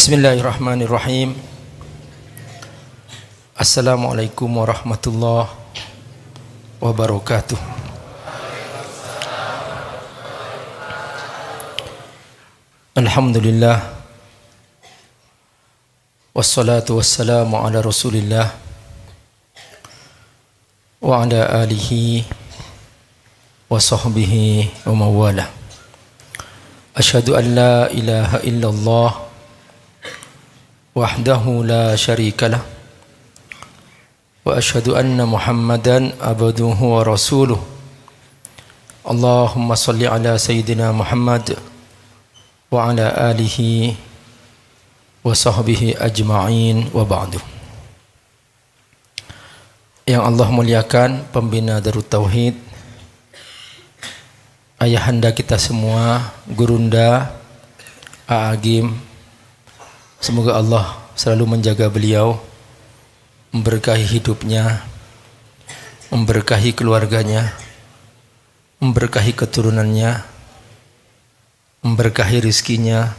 Bismillahirrahmanirrahim. Assalamualaikum warahmatullahi wabarakatuh. Alhamdulillah, wassalatu wassalamu ala rasulillah wa ala alihi wa sahbihi wa mawala. Asyhadu an la ilaha illallah wahdahu la syarikalah wa asyhadu anna Muhammadan abduhu wa rasuluh. Allahumma salli ala sayyidina Muhammad wa ala alihi wa sahbihi ajma'in wa ba'du. Yang Allah muliakan, pembina Darut Tauhid, ayahanda kita semua, Gurunda A'agim, semoga Allah selalu menjaga beliau, memberkahi hidupnya, memberkahi keluarganya, memberkahi keturunannya, memberkahi rizkinya,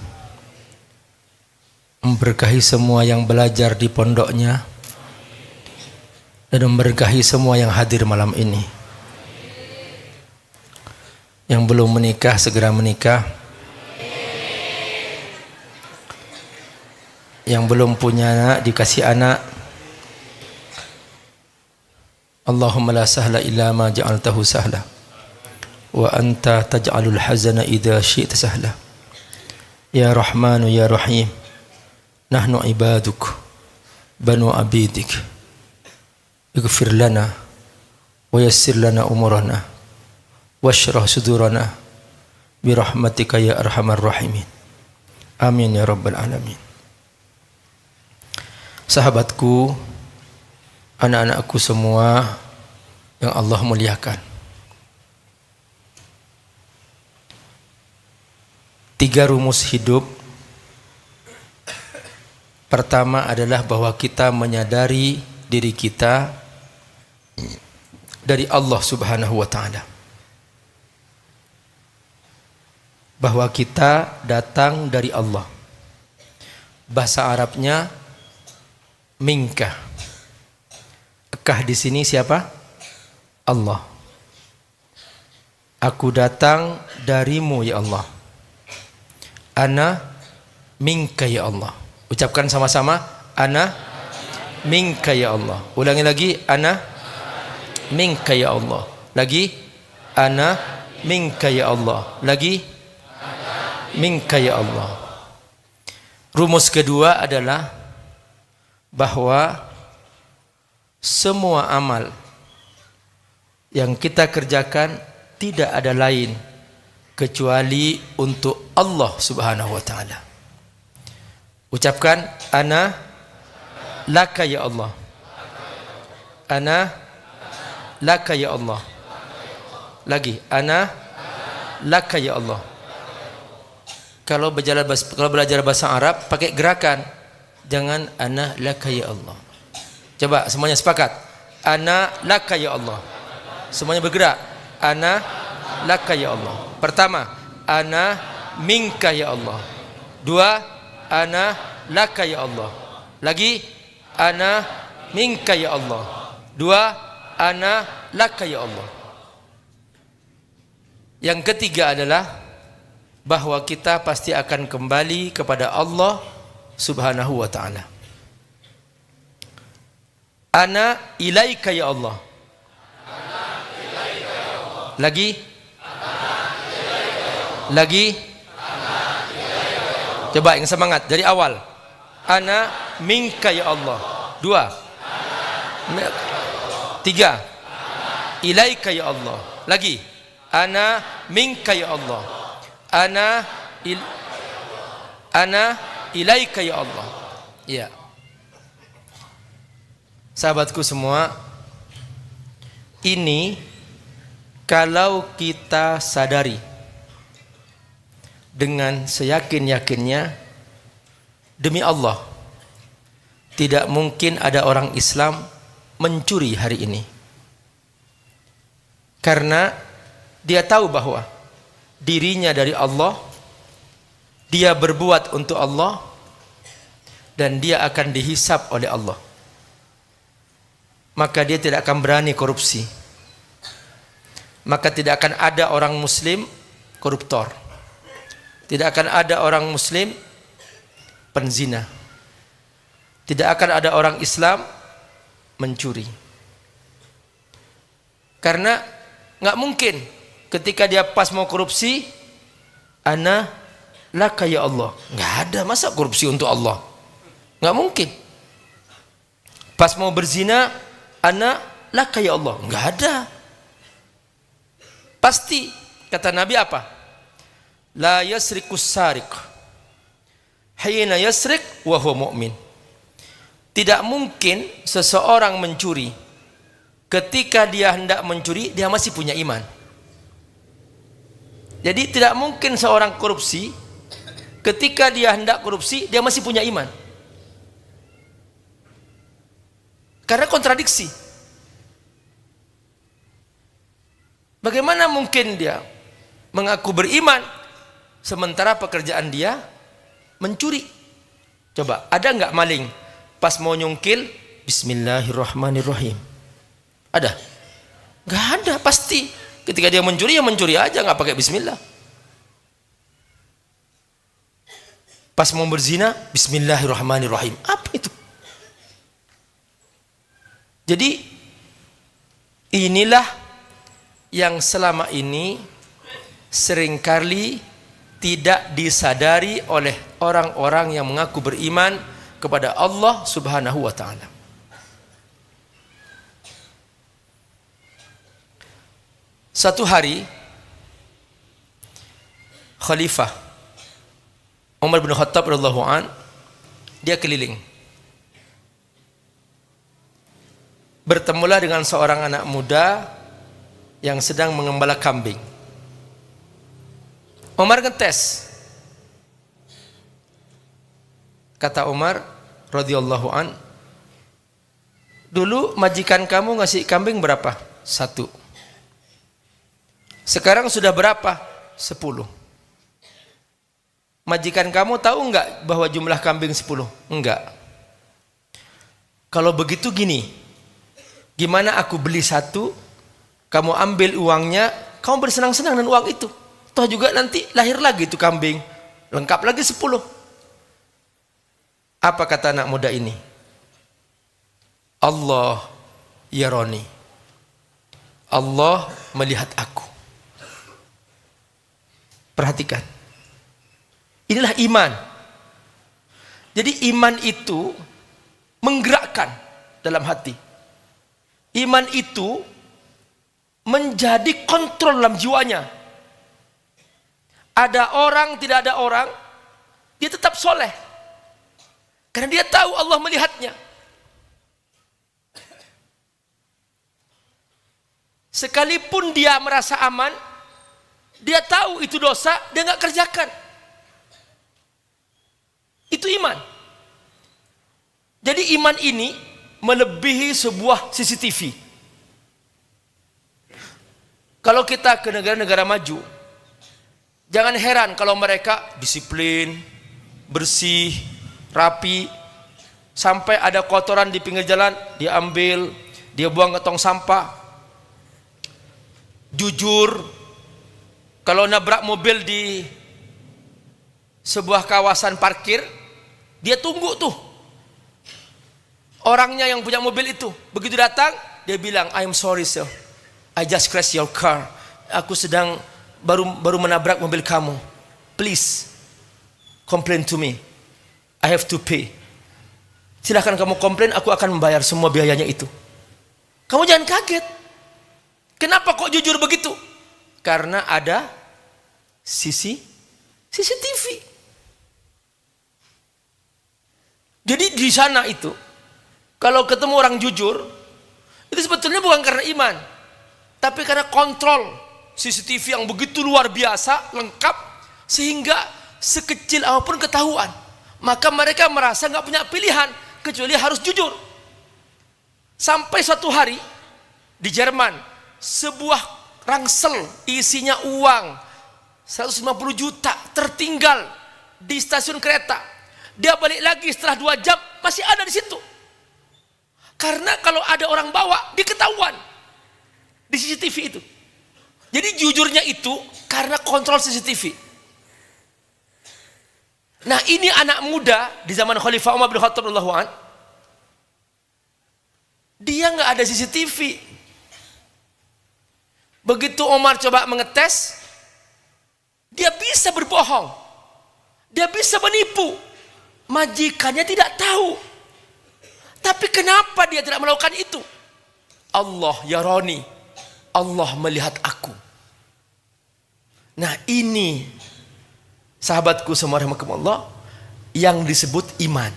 memberkahi semua yang belajar di pondoknya, dan memberkahi semua yang hadir malam ini. Yang belum menikah segera menikah, yang belum punya anak dikasih anak. Allahumma la sahla illa ma ja'altahu sahla wa anta taj'alul hazana idza syi'ta sahla. Ya Rahmanu ya Rahim, nahnu ibaduk banu abidik, ighfir lana wa yassir lana umurana washrah sudurana birahmatika ya arhamar rahimin. Amin ya rabbal alamin. Sahabatku, anak-anakku semua yang Allah muliakan, 3 rumus hidup. Pertama adalah bahwa kita menyadari diri kita dari Allah Subhanahu wa ta'ala, bahwa kita datang dari Allah. Bahasa Arabnya minka. Kah di sini siapa? Allah. Aku datang darimu ya Allah. Ana minka ya Allah. Ucapkan sama-sama, ana minka ya Allah. Ulangi lagi, ana minka ya Allah. Lagi, ana minka ya Allah. Lagi, minka ya Allah. Rumus kedua adalah bahwa semua amal yang kita kerjakan tidak ada lain kecuali untuk Allah Subhanahu wa ta'ala. Ucapkan, ana laka ya Allah. Ana laka ya Allah. Lagi, ana laka ya Allah. Kalau belajar bahasa Arab pakai gerakan, jangan ana laka ya Allah. Coba semuanya sepakat, ana laka ya Allah. Semuanya bergerak, ana laka ya Allah. Pertama, ana minka ya Allah. 2, ana laka ya Allah. Lagi, ana minka ya Allah. 2, ana laka ya Allah. Yang ketiga adalah bahwa kita pasti akan kembali kepada Allah Subhanahu wa ta'ala. Ana ilaika ya Allah. Lagi, lagi, coba yang semangat dari awal. Ana minka ya Allah. 2, 3, ilaika ya Allah. Lagi, ana minka ya Allah. Ana ilaika ya Allah. Ya. Sahabatku semua, ini kalau kita sadari dengan seyakin-yakinnya, demi Allah, tidak mungkin ada orang Islam mencuri hari ini. Karena dia tahu bahwa dirinya dari Allah, dia berbuat untuk Allah, dan dia akan dihisap oleh Allah. Maka dia tidak akan berani korupsi. Maka tidak akan ada orang muslim koruptor. Tidak akan ada orang muslim penzina. Tidak akan ada orang Islam mencuri. Karena nggak mungkin ketika dia pas mau korupsi, ana laka ya Allah. Nggak ada, masa korupsi untuk Allah? Nggak mungkin. Pas mau berzina, ana laka ya Allah. Nggak ada. Pasti kata Nabi apa? La yasrikus sariq hina yasriq wa huwa mu'min. Tidak mungkin seseorang mencuri ketika dia hendak mencuri dia masih punya iman. Jadi tidak mungkin seorang korupsi ketika dia hendak korupsi dia masih punya iman. Karena kontradiksi. Bagaimana mungkin dia mengaku beriman sementara pekerjaan dia mencuri? Coba, ada nggak maling pas mau nyungkil Bismillahirrahmanirrahim? Ada? Nggak ada, pasti. Ketika dia mencuri ya mencuri aja, nggak pakai Bismillah. Pas mau berzina Bismillahirrahmanirrahim. Apa itu? Jadi inilah yang selama ini seringkali tidak disadari oleh orang-orang yang mengaku beriman kepada Allah Subhanahu wa ta'ala. Satu hari Khalifah Umar bin Khattab radhiyallahu an, dia keliling. Bertemulah dengan seorang anak muda yang sedang mengembala kambing. Umar ngetes. Kata Umar radhiyallahu an, dulu majikan kamu ngasih kambing berapa? 1. Sekarang sudah berapa? 10. Majikan kamu tahu enggak bahwa jumlah kambing 10? Enggak. Kalau begitu gini, gimana aku beli 1, kamu ambil uangnya, kamu bersenang-senang dengan uang itu. Toh juga nanti lahir lagi itu kambing, lengkap lagi 10. Apa kata anak muda ini? Allah yaroni. Allah melihat aku. Perhatikan. Inilah iman. Jadi iman itu menggerakkan dalam hati. Iman itu menjadi kontrol dalam jiwanya. Ada orang, tidak ada orang, dia tetap soleh. Karena dia tahu Allah melihatnya. Sekalipun dia merasa aman, dia tahu itu dosa, dia nggak kerjakan. Itu iman. Jadi iman ini melebihi sebuah CCTV. Kalau kita ke negara-negara maju, jangan heran kalau mereka disiplin, bersih, rapi, sampai ada kotoran di pinggir jalan, dia ambil, dia buang ke tong sampah. Jujur, kalau nabrak mobil di sebuah kawasan parkir, dia tunggu tuh orangnya yang punya mobil itu. Begitu datang, dia bilang, I'm sorry sir, I just crashed your car. Aku sedang baru menabrak mobil kamu. Please complain to me. I have to pay. Silahkan kamu komplain, aku akan membayar semua biayanya itu. Kamu jangan kaget. Kenapa kok jujur begitu? Karena ada CCTV. Jadi di sana itu, kalau ketemu orang jujur, itu sebetulnya bukan karena iman, tapi karena kontrol CCTV yang begitu luar biasa, lengkap, sehingga sekecil apapun ketahuan. Maka mereka merasa nggak punya pilihan kecuali harus jujur. Sampai suatu hari di Jerman, sebuah ransel isinya uang 150 juta tertinggal di stasiun kereta. Dia balik lagi setelah 2 jam masih ada di situ. Karena kalau ada orang bawa diketahuan di CCTV itu. Jadi jujurnya itu karena kontrol CCTV. Nah, ini anak muda di zaman Khalifah Umar bin Khattab radhiyallahu anhu. Dia nggak ada CCTV. Begitu Umar coba mengetes, dia bisa berbohong, dia bisa menipu. Majikannya tidak tahu. Tapi kenapa dia tidak melakukan itu? Allah yarani, Allah melihat aku. Nah, ini sahabatku semua rahimakumullah yang disebut iman.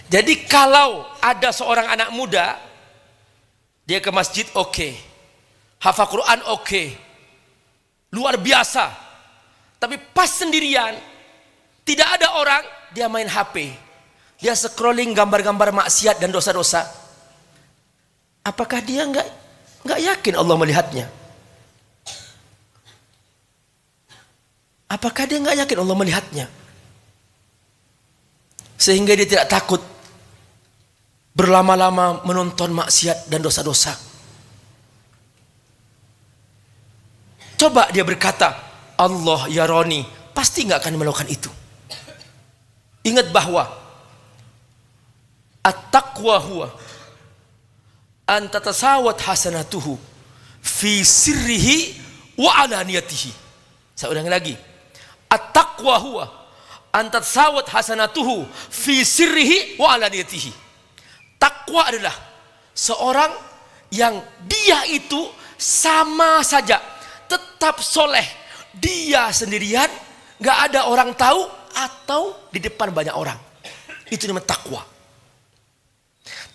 Jadi kalau ada seorang anak muda, dia ke masjid oke, hafal Quran oke, luar biasa. Tapi pas sendirian, tidak ada orang, dia main HP, dia scrolling gambar-gambar maksiat dan dosa-dosa. Apakah dia nggak yakin Allah melihatnya? Apakah dia nggak yakin Allah melihatnya? Sehingga dia tidak takut berlama-lama menonton maksiat dan dosa-dosa. Coba dia berkata, Allah yarani, pasti nggak akan melakukan itu. Ingat bahwa at-taqwa huwa an tatasawat hasanatuhu fi sirrihi wa alaniyatihi. Saya ulangi lagi. At-taqwa huwa an tatasawat hasanatuhu fi sirrihi wa alaniyatihi. Takwa adalah seorang yang dia itu sama saja, tetap soleh, dia sendirian, nggak ada orang tahu atau di depan banyak orang. Itu namanya takwa.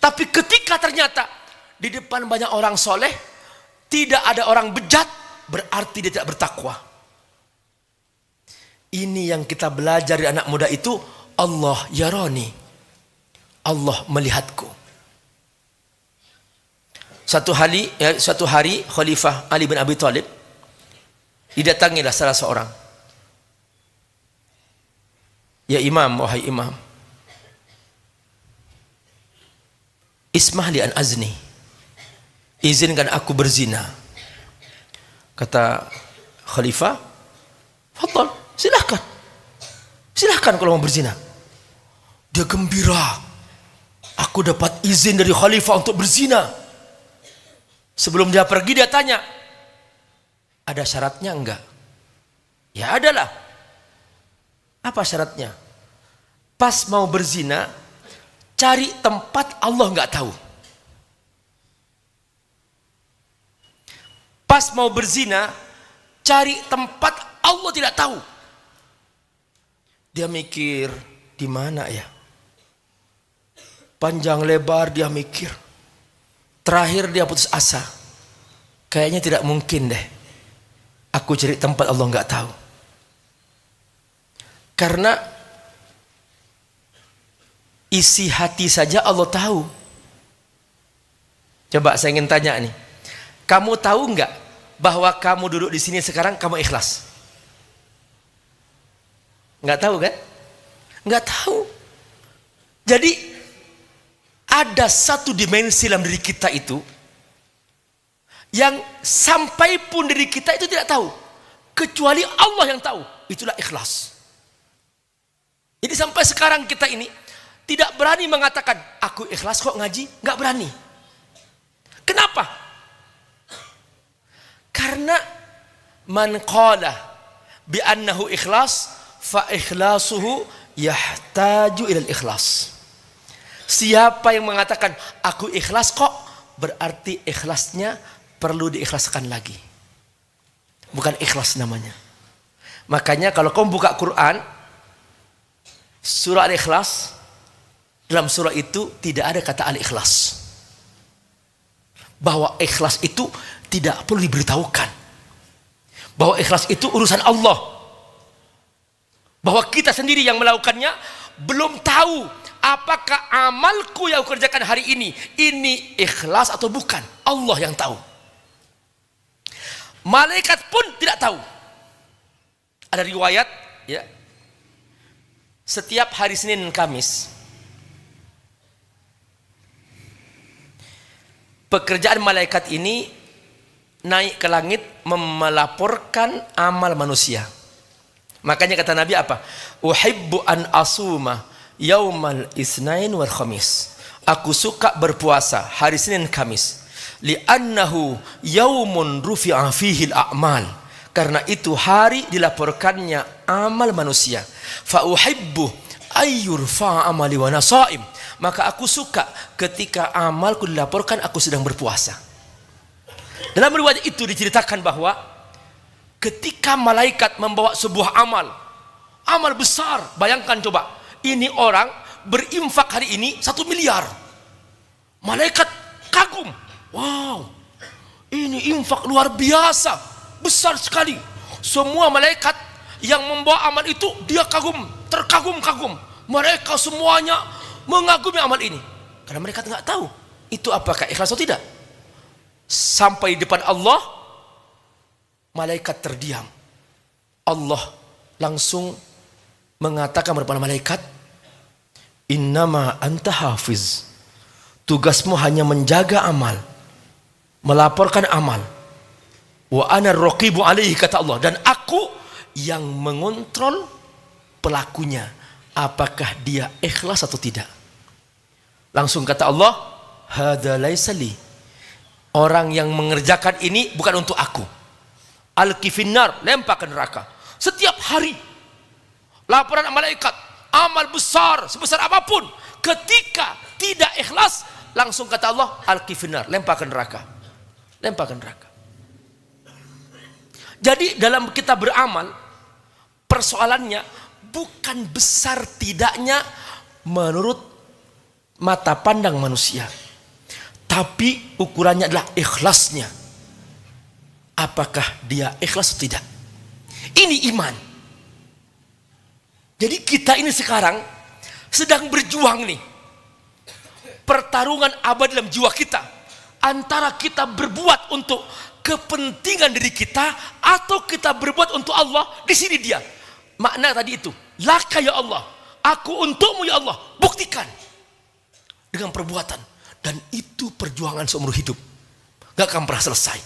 Tapi ketika ternyata di depan banyak orang soleh, tidak ada orang bejat, berarti dia tidak bertakwa. Ini yang kita belajar dari anak muda itu, Allah yarani, Allah melihatku. Suatu hari Khalifah Ali bin Abi Thalib didatangilah salah seorang. Ya imam, wahai imam, ismah li an azni, izinkan aku berzina. Kata Khalifah, fadhal, silahkan kalau mau berzina. Dia gembira, aku dapat izin dari Khalifah untuk berzina. Sebelum dia pergi dia tanya, ada syaratnya enggak? Ya adalah. Apa syaratnya? Pas mau berzina, cari tempat Allah enggak tahu. Pas mau berzina, cari tempat Allah tidak tahu. Dia mikir, di mana ya? Panjang lebar dia mikir. Terakhir dia putus asa. Kayaknya tidak mungkin deh aku cari tempat Allah nggak tahu. Karena isi hati saja Allah tahu. Coba saya ingin tanya nih, kamu tahu nggak bahwa kamu duduk di sini sekarang kamu ikhlas? Nggak tahu kan? Nggak tahu. Jadi ada satu dimensi dalam diri kita itu yang sampai pun diri kita itu tidak tahu, kecuali Allah yang tahu. Itulah ikhlas. Jadi sampai sekarang kita ini tidak berani mengatakan aku ikhlas kok ngaji, nggak berani. Kenapa? Karena man qala bi annahu ikhlas fa ikhlasuhu yahtaju ilal ikhlas. Siapa yang mengatakan aku ikhlas kok, berarti ikhlasnya perlu diikhlaskan lagi. Bukan ikhlas namanya. Makanya kalau kamu buka Quran, surah Al-Ikhlas, dalam surah itu tidak ada kata Al-Ikhlas. Bahwa ikhlas itu tidak perlu diberitahukan. Bahwa ikhlas itu urusan Allah. Bahwa kita sendiri yang melakukannya belum tahu apakah amalku yang aku kerjakan hari ini ikhlas atau bukan. Allah yang tahu. Malaikat pun tidak tahu. Ada riwayat, ya, setiap hari Senin dan Kamis pekerjaan malaikat ini naik ke langit melaporkan amal manusia. Makanya kata Nabi apa? Uhibbu an asuma yaumal isnain wal khamis. Aku suka berpuasa hari Senin Kamis. Li'annahu yaumun rufi'a fihi al-a'mal. Karena itu hari dilaporkannya amal manusia. Fa uhibbu ayyurfa'a amali wa nasaim. Maka aku suka ketika amalku dilaporkan aku sedang berpuasa. Dalam riwayat itu diceritakan bahwa ketika malaikat membawa sebuah amal besar, bayangkan coba, ini orang berinfak hari ini 1 miliar. Malaikat kagum, wow, ini infak luar biasa, besar sekali. Semua malaikat yang membawa amal itu dia terkagum-kagum. Mereka semuanya mengagumi amal ini karena mereka nggak tahu itu apakah ikhlas atau tidak. Sampai di depan Allah, malaikat terdiam. Allah langsung mengatakan kepada malaikat, innama anta hafiz. Tugasmu hanya menjaga amal, melaporkan amal. Wa ana raqibu alaihi, kata Allah, dan aku yang mengontrol pelakunya, apakah dia ikhlas atau tidak. Langsung kata Allah, hadza laisa li. Orang yang mengerjakan ini bukan untuk aku. Al-kifinnar, lempar ke neraka. Setiap hari laporan malaikat, amal besar sebesar apapun, ketika tidak ikhlas, langsung kata Allah, al-kifinnar, lempar ke neraka. Lempar ke neraka. Jadi dalam kita beramal, persoalannya bukan besar tidaknya menurut mata pandang manusia, tapi ukurannya adalah ikhlasnya. Apakah dia ikhlas atau tidak? Ini iman. Jadi kita ini sekarang sedang berjuang nih, pertarungan abadi dalam jiwa kita, antara kita berbuat untuk kepentingan diri kita atau kita berbuat untuk Allah. Di sini dia makna tadi itu, laka ya Allah, aku untukmu ya Allah. Buktikan dengan perbuatan, dan itu perjuangan seumur hidup, gak akan pernah selesai.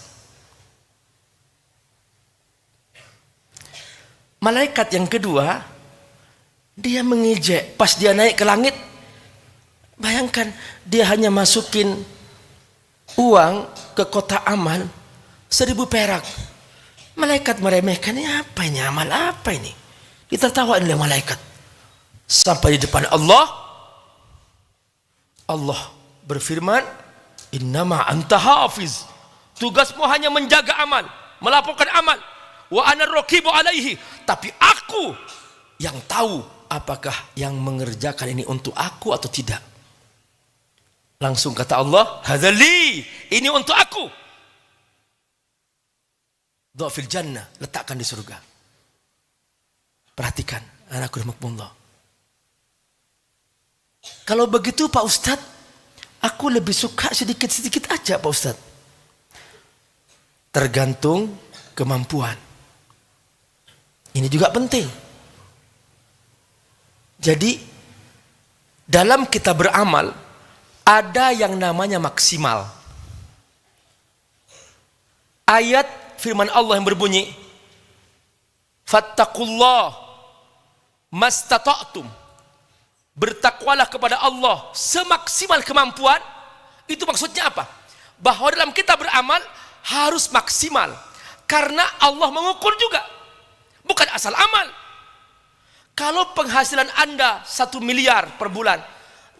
Malaikat yang kedua, dia mengejek pas dia naik ke langit. Bayangkan, dia hanya masukin uang ke kotak amal 1.000 perak. Malaikat meremehkan, ini apa ini, amal apa ini? Ditertawain oleh malaikat. Sampai di depan Allah, Allah berfirman, innama anta hafiz. Tugasmu hanya menjaga amal, melaporkan amal. Wa ana raqibu alaihi. Tapi aku yang tahu apakah yang mengerjakan ini untuk aku atau tidak. Langsung kata Allah, hadzali, ini untuk aku. Dhafil jannah, letakkan di surga. Perhatikan, anakku rahmatullah. Kalau begitu Pak Ustadz, aku lebih suka sedikit-sedikit aja Pak Ustadz. Tergantung kemampuan. Ini juga penting. Jadi dalam kita beramal ada yang namanya maksimal. Ayat firman Allah yang berbunyi, fattaqullah mastata'tum. Bertakwalah kepada Allah semaksimal kemampuan. Itu maksudnya apa? Bahwa dalam kita beramal harus maksimal, karena Allah mengukur juga, bukan asal amal. Kalau penghasilan Anda 1 miliar per bulan,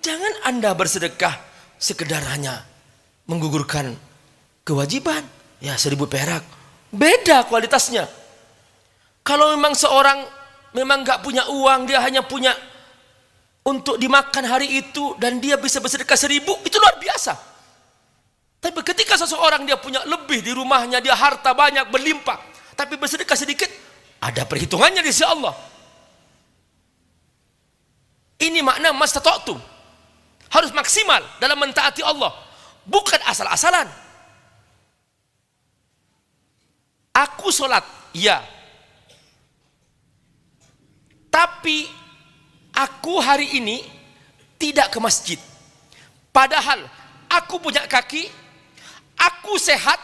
jangan Anda bersedekah sekedar hanya menggugurkan kewajiban, ya 1.000 perak. Beda kualitasnya. Kalau memang seorang memang gak punya uang, dia hanya punya untuk dimakan hari itu, dan dia bisa bersedekah 1.000, itu luar biasa. Tapi ketika seseorang dia punya lebih di rumahnya, dia harta banyak berlimpah, tapi bersedekah sedikit, ada perhitungannya di sisi Allah. Ini makna mastata'tum. Harus maksimal dalam mentaati Allah, bukan asal-asalan. Aku sholat, ya. Tapi aku hari ini tidak ke masjid. Padahal aku punya kaki, aku sehat,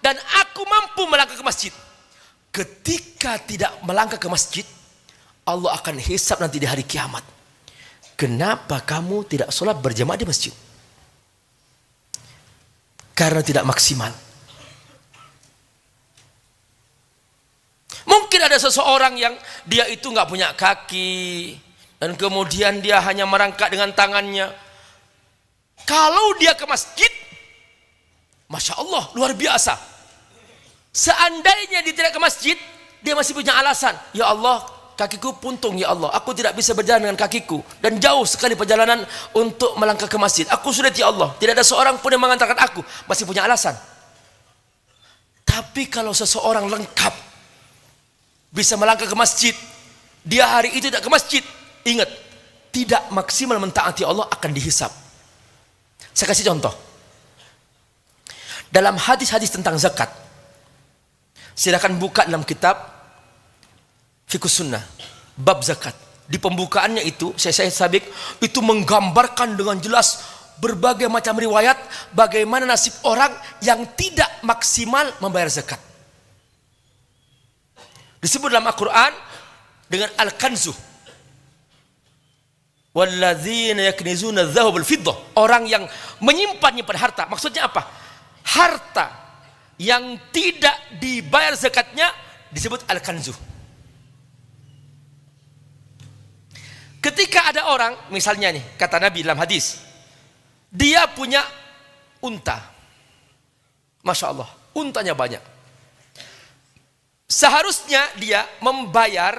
dan aku mampu melangkah ke masjid. Ketika tidak melangkah ke masjid, Allah akan hisab nanti di hari kiamat. Kenapa kamu tidak sholat berjamaah di masjid? Karena tidak maksimal. Mungkin ada seseorang yang dia itu nggak punya kaki dan kemudian dia hanya merangkak dengan tangannya. Kalau dia ke masjid, Masya Allah, luar biasa. Seandainya dia tidak ke masjid, dia masih punya alasan. Ya Allah, kakiku puntung ya Allah. Aku tidak bisa berjalan dengan kakiku. Dan jauh sekali perjalanan untuk melangkah ke masjid. Aku sulit ya Allah. Tidak ada seorang pun yang mengantarkan aku. Masih punya alasan. Tapi kalau seseorang lengkap, bisa melangkah ke masjid, dia hari itu tidak ke masjid, ingat, tidak maksimal mentaati Allah akan dihisab. Saya kasih contoh. Dalam hadis-hadis tentang zakat, silakan buka dalam kitab Fiqh Sunnah, bab zakat. Di pembukaannya itu, saya sabik, itu menggambarkan dengan jelas berbagai macam riwayat bagaimana nasib orang yang tidak maksimal membayar zakat. Disebut dalam Al-Quran dengan Al-Kanzu. Walladzina yaknizuna adh-dhahaba wal-fiddah. Orang yang menyimpan harta. Maksudnya apa? Harta yang tidak dibayar zakatnya disebut Al-Kanzu. Ketika ada orang, misalnya nih, kata Nabi dalam hadis, dia punya unta. Masya Allah, untanya banyak. Seharusnya dia membayar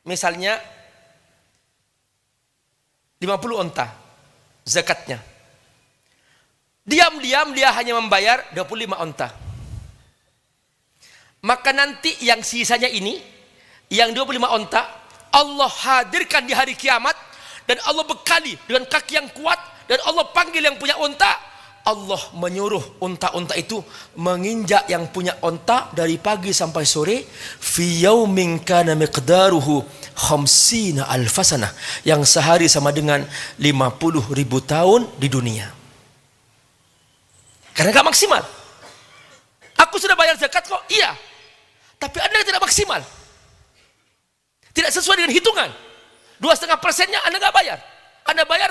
misalnya 50 unta zakatnya. Diam-diam dia hanya membayar 25 unta. Maka nanti yang sisanya ini, yang 25 unta, Allah hadirkan di hari kiamat dan Allah bekali dengan kaki yang kuat dan Allah panggil yang punya unta. Allah menyuruh unta-unta itu menginjak yang punya unta dari pagi sampai sore, fi yaumin kana miqdaruhu khamsina alfasana, yang sehari sama dengan 50.000 tahun di dunia. Karena gak maksimal. Aku sudah bayar zakat kok, iya, tapi Anda tidak maksimal, tidak sesuai dengan hitungan. 2,5%-nya Anda gak bayar. Anda bayar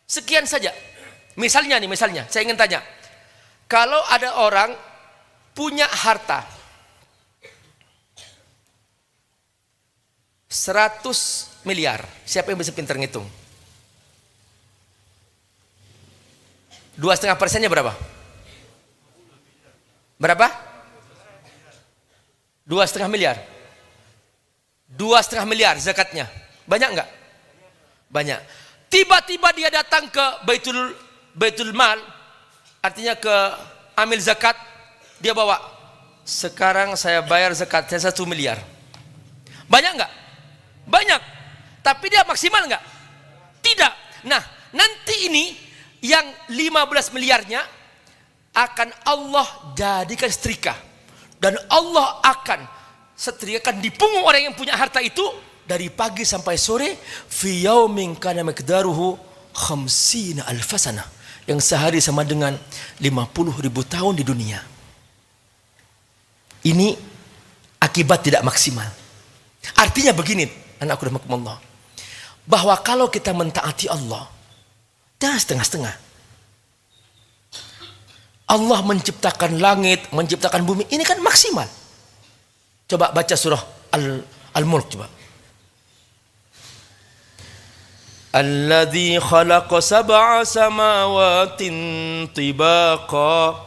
sekian saja. Misalnya nih, saya ingin tanya, kalau ada orang punya harta 100 miliar, siapa yang bisa pintar ngitung? 2,5%-nya berapa? Berapa? 2,5 miliar. 2,5 miliar zakatnya. Banyak enggak? Banyak. Tiba-tiba dia datang ke Baitul Mal, artinya ke amil zakat, dia bawa, sekarang saya bayar zakat saya 1 miliar. Banyak enggak? Banyak. Tapi dia maksimal enggak? Tidak. Nah, nanti ini yang 15 miliarnya akan Allah jadikan setrika, dan Allah akan setrikakan di punggung orang yang punya harta itu dari pagi sampai sore, fi yaumin kana miqdaruhu khamsina alfasana, yang sehari sama dengan 50.000 tahun di dunia. Ini akibat tidak maksimal. Artinya begini, anakku rahimakumullah, bahwa kalau kita mentaati Allah, jangan setengah-setengah. Allah menciptakan langit, menciptakan bumi, ini kan maksimal. Coba baca surah Al-Mulk coba. Alladzi khalaqa sab'a samawatin tibaqa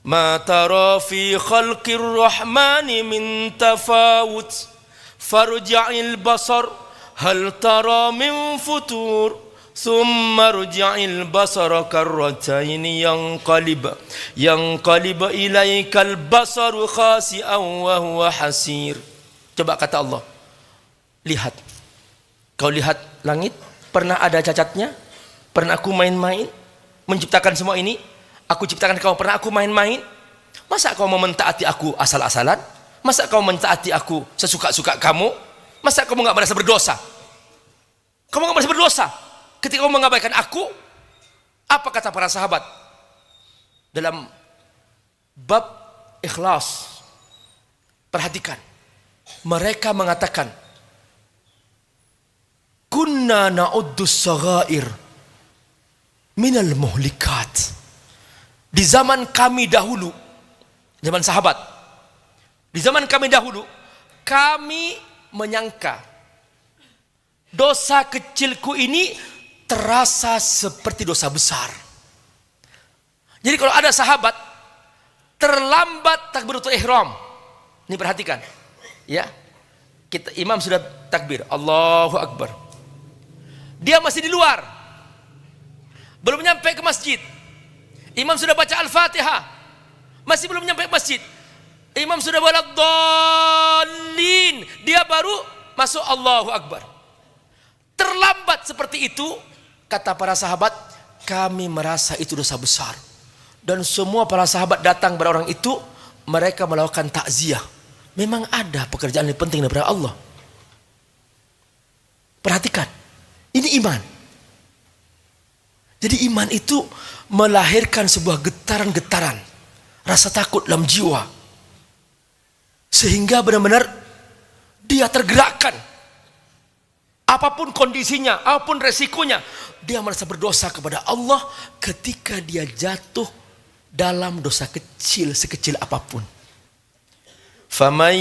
ma tara fi khalqir rahmani min tafawut farji'il basar hal tara min futur thumma rji'il basara karratain yanqalib ilaikal basaru khasi'an wa huwa hasir. Coba kata Allah, lihat, kau lihat langit, pernah ada cacatnya? Pernah aku main-main menciptakan semua ini? Aku ciptakan kau, pernah aku main-main? Masa kau mau mentaati aku asal-asalan? Masa kau mentaati aku sesuka-suka kamu? Masa kamu nggak merasa berdosa? Kamu nggak merasa berdosa ketika kamu mengabaikan aku? Apa kata para sahabat dalam bab ikhlas? Perhatikan, mereka mengatakan, kunna na'uddus saghair minal muhlikat. Di zaman kami dahulu, zaman sahabat, di zaman kami dahulu, kami menyangka dosa kecilku ini terasa seperti dosa besar. Jadi kalau ada sahabat terlambat takbiratul ihram, ini perhatikan, ya, imam sudah takbir, Allahu Akbar, dia masih di luar, belum nyampe ke masjid. Imam sudah baca Al-Fatihah, masih belum nyampe ke masjid. Imam sudah waladhdallin, dia baru masuk Allahu Akbar. Terlambat seperti itu, kata para sahabat, kami merasa itu dosa besar. Dan semua para sahabat datang kepada orang itu, mereka melakukan takziah. Memang ada pekerjaan yang penting daripada Allah. Perhatikan, ini iman. Jadi iman itu melahirkan sebuah getaran-getaran, rasa takut dalam jiwa, sehingga benar-benar dia tergerakkan. Apapun kondisinya, apapun resikonya, dia merasa berdosa kepada Allah ketika dia jatuh dalam dosa kecil, sekecil apapun. Faman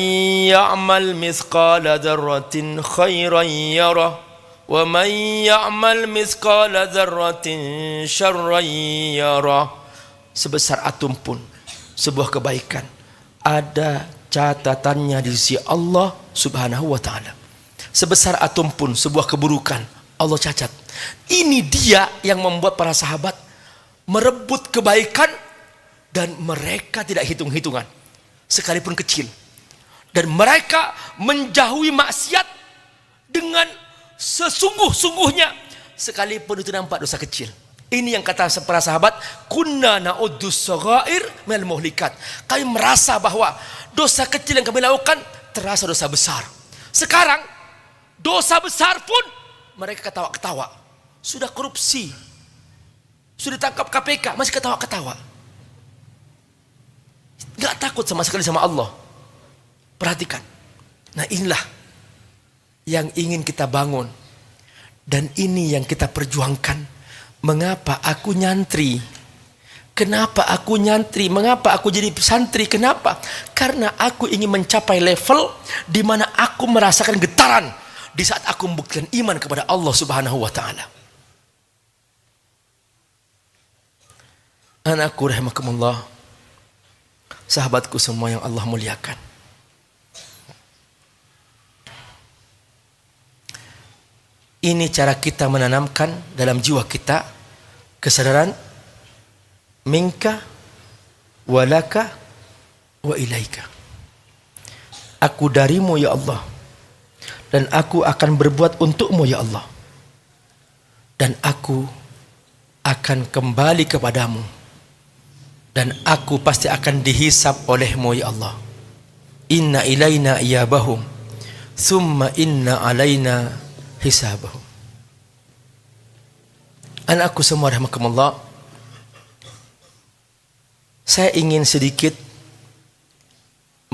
ya'mal mithqala dzarratin khairan yarah, wa man ya'mal mithqala dzarratin syarran yarah. Sebesar atom pun sebuah kebaikan ada catatannya di sisi Allah Subhanahu wa taala. Sebesar atom pun sebuah keburukan Allah cacat. Ini dia yang membuat para sahabat merebut kebaikan dan mereka tidak hitung-hitungan sekalipun kecil. Dan mereka menjauhi maksiat dengan sesungguh-sungguhnya sekalipun itu nampak dosa kecil. Ini yang kata para sahabat, kunna na'uddus saghair minal muhlikat. Kami merasa bahwa dosa kecil yang kami lakukan terasa dosa besar. Sekarang dosa besar pun mereka ketawa-ketawa. Sudah korupsi, sudah tangkap KPK, masih ketawa-ketawa. Gak takut sama sekali sama Allah. Perhatikan. Nah, inilah yang ingin kita bangun, dan ini yang kita perjuangkan. Mengapa aku nyantri? Kenapa aku nyantri? Mengapa aku jadi santri? Kenapa? Karena aku ingin mencapai level di mana aku merasakan getaran di saat aku membuktikan iman kepada Allah Subhanahu wa taala. Anakku rahimakumullah, sahabatku semua yang Allah muliakan. Ini cara kita menanamkan dalam jiwa kita kesadaran minka walaka wa ilaika. Aku darimu ya Allah, dan aku akan berbuat untukmu ya Allah, dan aku akan kembali kepadamu, dan aku pasti akan dihisab olehmu ya Allah. Inna ilaina iyabahum thumma inna alaina hisabahum. Anakku semua rahimakumullah, saya ingin sedikit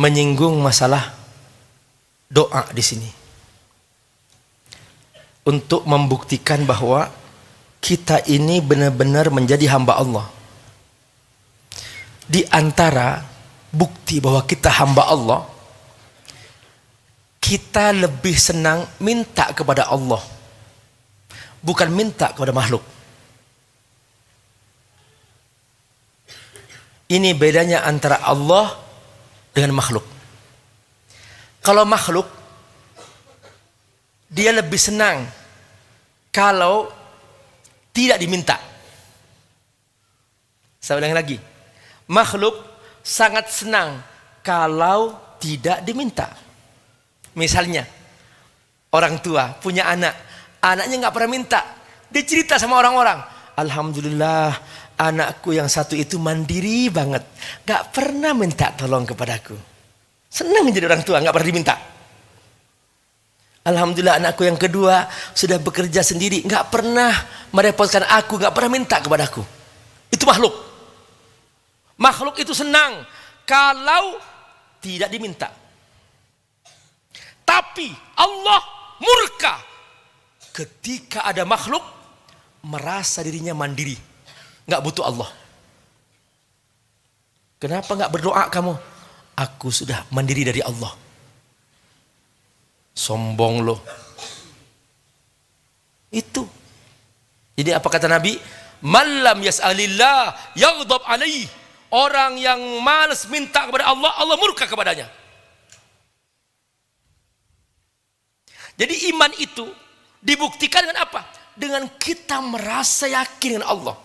menyinggung masalah doa di sini untuk membuktikan bahwa kita ini benar-benar menjadi hamba Allah. Di antara bukti bahwa kita hamba Allah, kita lebih senang minta kepada Allah, bukan minta kepada makhluk. Ini bedanya antara Allah dengan makhluk. Kalau makhluk, dia lebih senang kalau tidak diminta. Saya ulangi lagi. Makhluk sangat senang kalau tidak diminta. Misalnya, orang tua punya anak, anaknya nggak pernah minta, dia cerita sama orang-orang, alhamdulillah anakku yang satu itu mandiri banget, nggak pernah minta tolong kepadaku. Senang jadi orang tua, nggak pernah diminta. Alhamdulillah anakku yang kedua sudah bekerja sendiri, nggak pernah merepotkan aku, nggak pernah minta kepadaku. Itu makhluk. Makhluk itu senang kalau tidak diminta. Tapi Allah murka ketika ada makhluk merasa dirinya mandiri, nggak butuh Allah. Kenapa nggak berdoa kamu? Aku sudah mandiri dari Allah. Sombong loh. Itu. Jadi apa kata Nabi? Malam yas'alillah yaghdab alaih. Orang yang malas minta kepada Allah, Allah murka kepadanya. Jadi iman itu dibuktikan dengan apa? Dengan kita merasa yakin dengan Allah.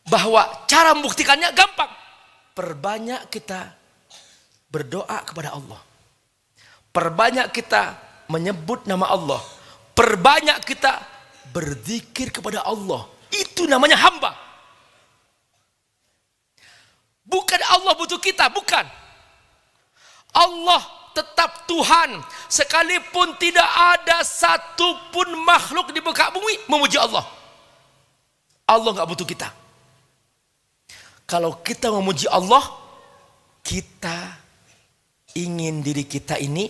Bahwa cara membuktikannya gampang. Perbanyak kita berdoa kepada Allah. Perbanyak kita menyebut nama Allah. Perbanyak kita berzikir kepada Allah. Itu namanya hamba. Bukan Allah butuh kita, bukan. Allah tetap Tuhan. Sekalipun tidak ada satupun makhluk di muka bumi memuji Allah. Allah nggak butuh kita. Kalau kita memuji Allah, kita ingin diri kita ini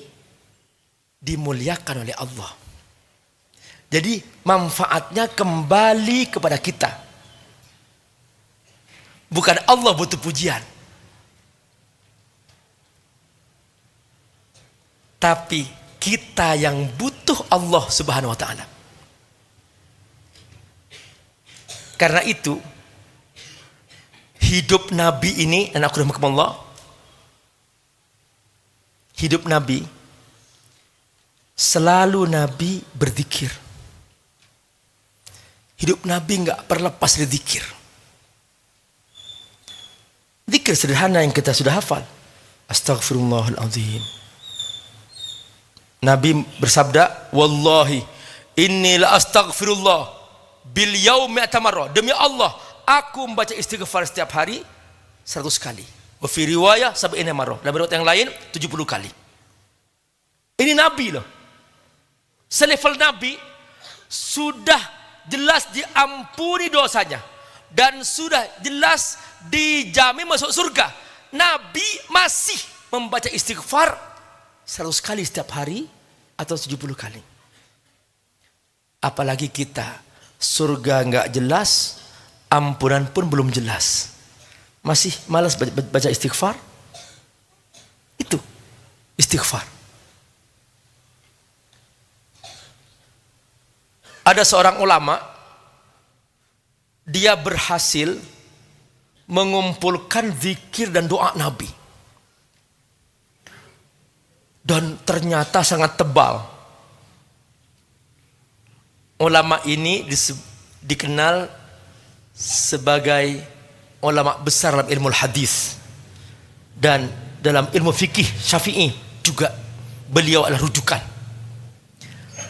dimuliakan oleh Allah. Jadi manfaatnya kembali kepada kita. Bukan Allah butuh pujian. Tapi kita yang butuh Allah Subhanahu wa taala. Karena itu hidup Nabi ini, anakku rahmatullah, hidup Nabi selalu Nabi berzikir. Hidup Nabi nggak terlepas dari zikir. Zikir sederhana yang kita sudah hafal. Astaghfirullahaladzim. Nabi bersabda, wallahi inni la astaghfirullah bil yaumi atamarra. Demi Allah, aku membaca istighfar setiap hari 100 kali. Wa fi riwayah 70 marrah. Dalam riwayat yang lain 70 kali. Ini Nabi loh. Selevel Nabi sudah jelas diampuni dosanya dan sudah jelas dijamin masuk surga. Nabi masih membaca istighfar 100 kali setiap hari atau 70 kali. Apalagi kita, surga nggak jelas, ampunan pun belum jelas, masih malas baca istighfar. Itu istighfar. Ada seorang ulama, dia berhasil mengumpulkan zikir dan doa Nabi, dan ternyata sangat tebal. Ulama ini dikenal sebagai ulama besar dalam ilmu hadis, dan dalam ilmu fikih Syafi'i juga beliau adalah rujukan,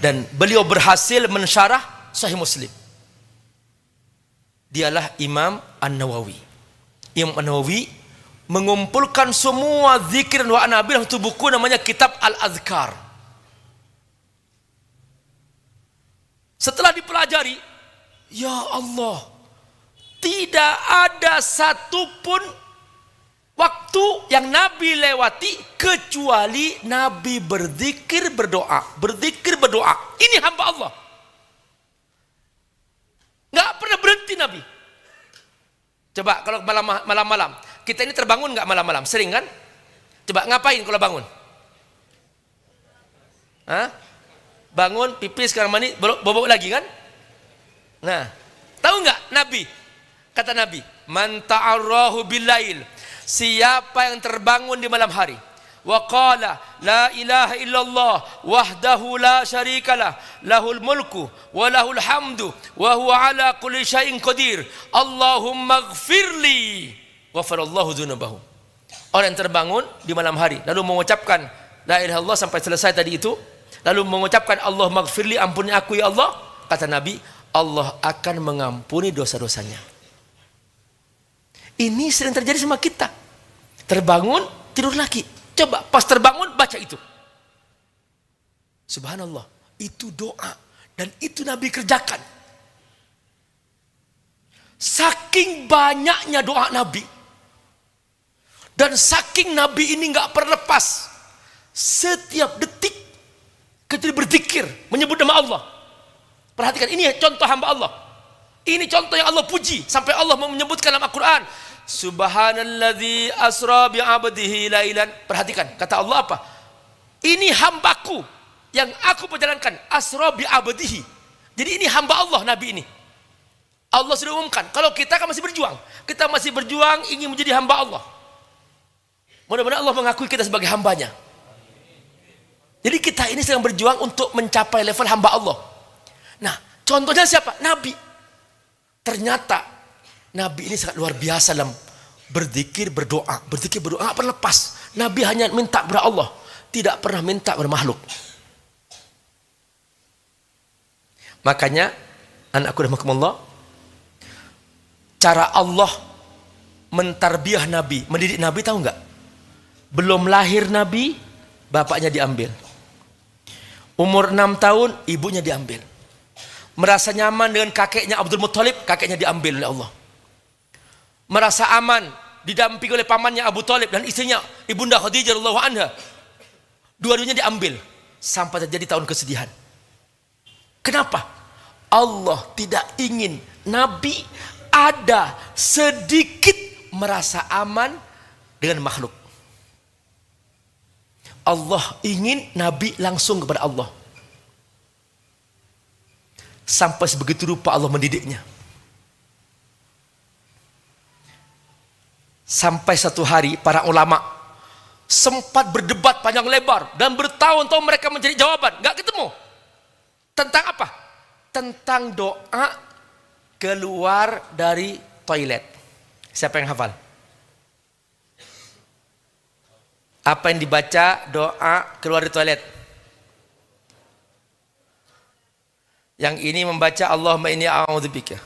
dan beliau berhasil mensyarah Sahih Muslim. Dialah Imam An-Nawawi. Imam An-Nawawi mengumpulkan semua zikir dan doa Nabi dalam satu buku namanya Kitab Al-Azkar. Setelah dipelajari, ya Allah, tidak ada satupun waktu yang Nabi lewati kecuali Nabi berzikir berdoa, berzikir berdoa. Ini hamba Allah. Nggak pernah berhenti Nabi. Coba kalau malam-malam, kita ini terbangun nggak malam-malam? Sering kan? Coba ngapain kalau bangun? Hah? Bangun, pipis, kamar mandi, bobok lagi kan? Nah, tahu nggak Nabi? Kata Nabi, man ta'arrahu billail, siapa yang terbangun di malam hari, wa qala la ilaha illallah wahdahu la syarikalah lahul mulku wa lahul hamdu wa huwa ala kulli syai'in qadir Allahumma ighfirli ghafarallahu dzunubahu. Orang yang terbangun di malam hari lalu mengucapkan la ilaha illallah sampai selesai tadi itu, lalu mengucapkan Allahumma ighfirli, ampuni aku ya Allah, kata Nabi, Allah akan mengampuni dosa-dosanya. Ini sering terjadi sama kita. Terbangun, tidur lagi. Coba pas terbangun baca itu. Subhanallah, itu doa dan itu Nabi kerjakan. Saking banyaknya doa Nabi dan saking Nabi ini nggak pernah lepas, setiap detik ketika berzikir menyebut nama Allah. Perhatikan, ini contoh hamba Allah. Ini contoh yang Allah puji sampai Allah menyebutkan dalam Al-Quran, Subhanalladzi asra bi'abdihi lailan. Perhatikan, kata Allah apa? Ini hambaku yang aku perjalankan, asra bi'abdihi. Jadi ini hamba Allah, Nabi ini. Allah sudah umumkan, kalau kita kan masih berjuang. Kita masih berjuang ingin menjadi hamba Allah. Mudah-mudahan Allah mengakui kita sebagai hambanya. Jadi kita ini sedang berjuang untuk mencapai level hamba Allah. Nah, contohnya siapa? Nabi. Ternyata Nabi ini sangat luar biasa dalam berzikir, berdoa. Berzikir, berdoa, nggak pernah lepas. Nabi hanya minta kepada Allah, tidak pernah minta kepada makhluk. Makanya, anakku rahimakumullah, cara Allah mentarbiah Nabi, mendidik Nabi, tahu nggak? Belum lahir Nabi, bapaknya diambil. Umur 6 tahun, ibunya diambil. Merasa nyaman dengan kakeknya Abdul Muttalib, kakeknya diambil oleh Allah. Merasa aman, didampingi oleh pamannya Abu Talib dan istrinya Ibunda Khadijah radhiyallahu anha. Dua-duanya diambil sampai terjadi tahun kesedihan. Kenapa? Allah tidak ingin Nabi ada sedikit merasa aman dengan makhluk. Allah ingin Nabi langsung kepada Allah. Sampai sebegitu rupa Allah mendidiknya. Sampai satu hari para ulama sempat berdebat panjang lebar dan bertahun-tahun mereka mencari jawaban, nggak ketemu. Tentang apa? Tentang doa keluar dari toilet. Siapa yang hafal? Apa yang dibaca doa keluar dari toilet? Yang ini membaca Allahumma inni a'udzubika.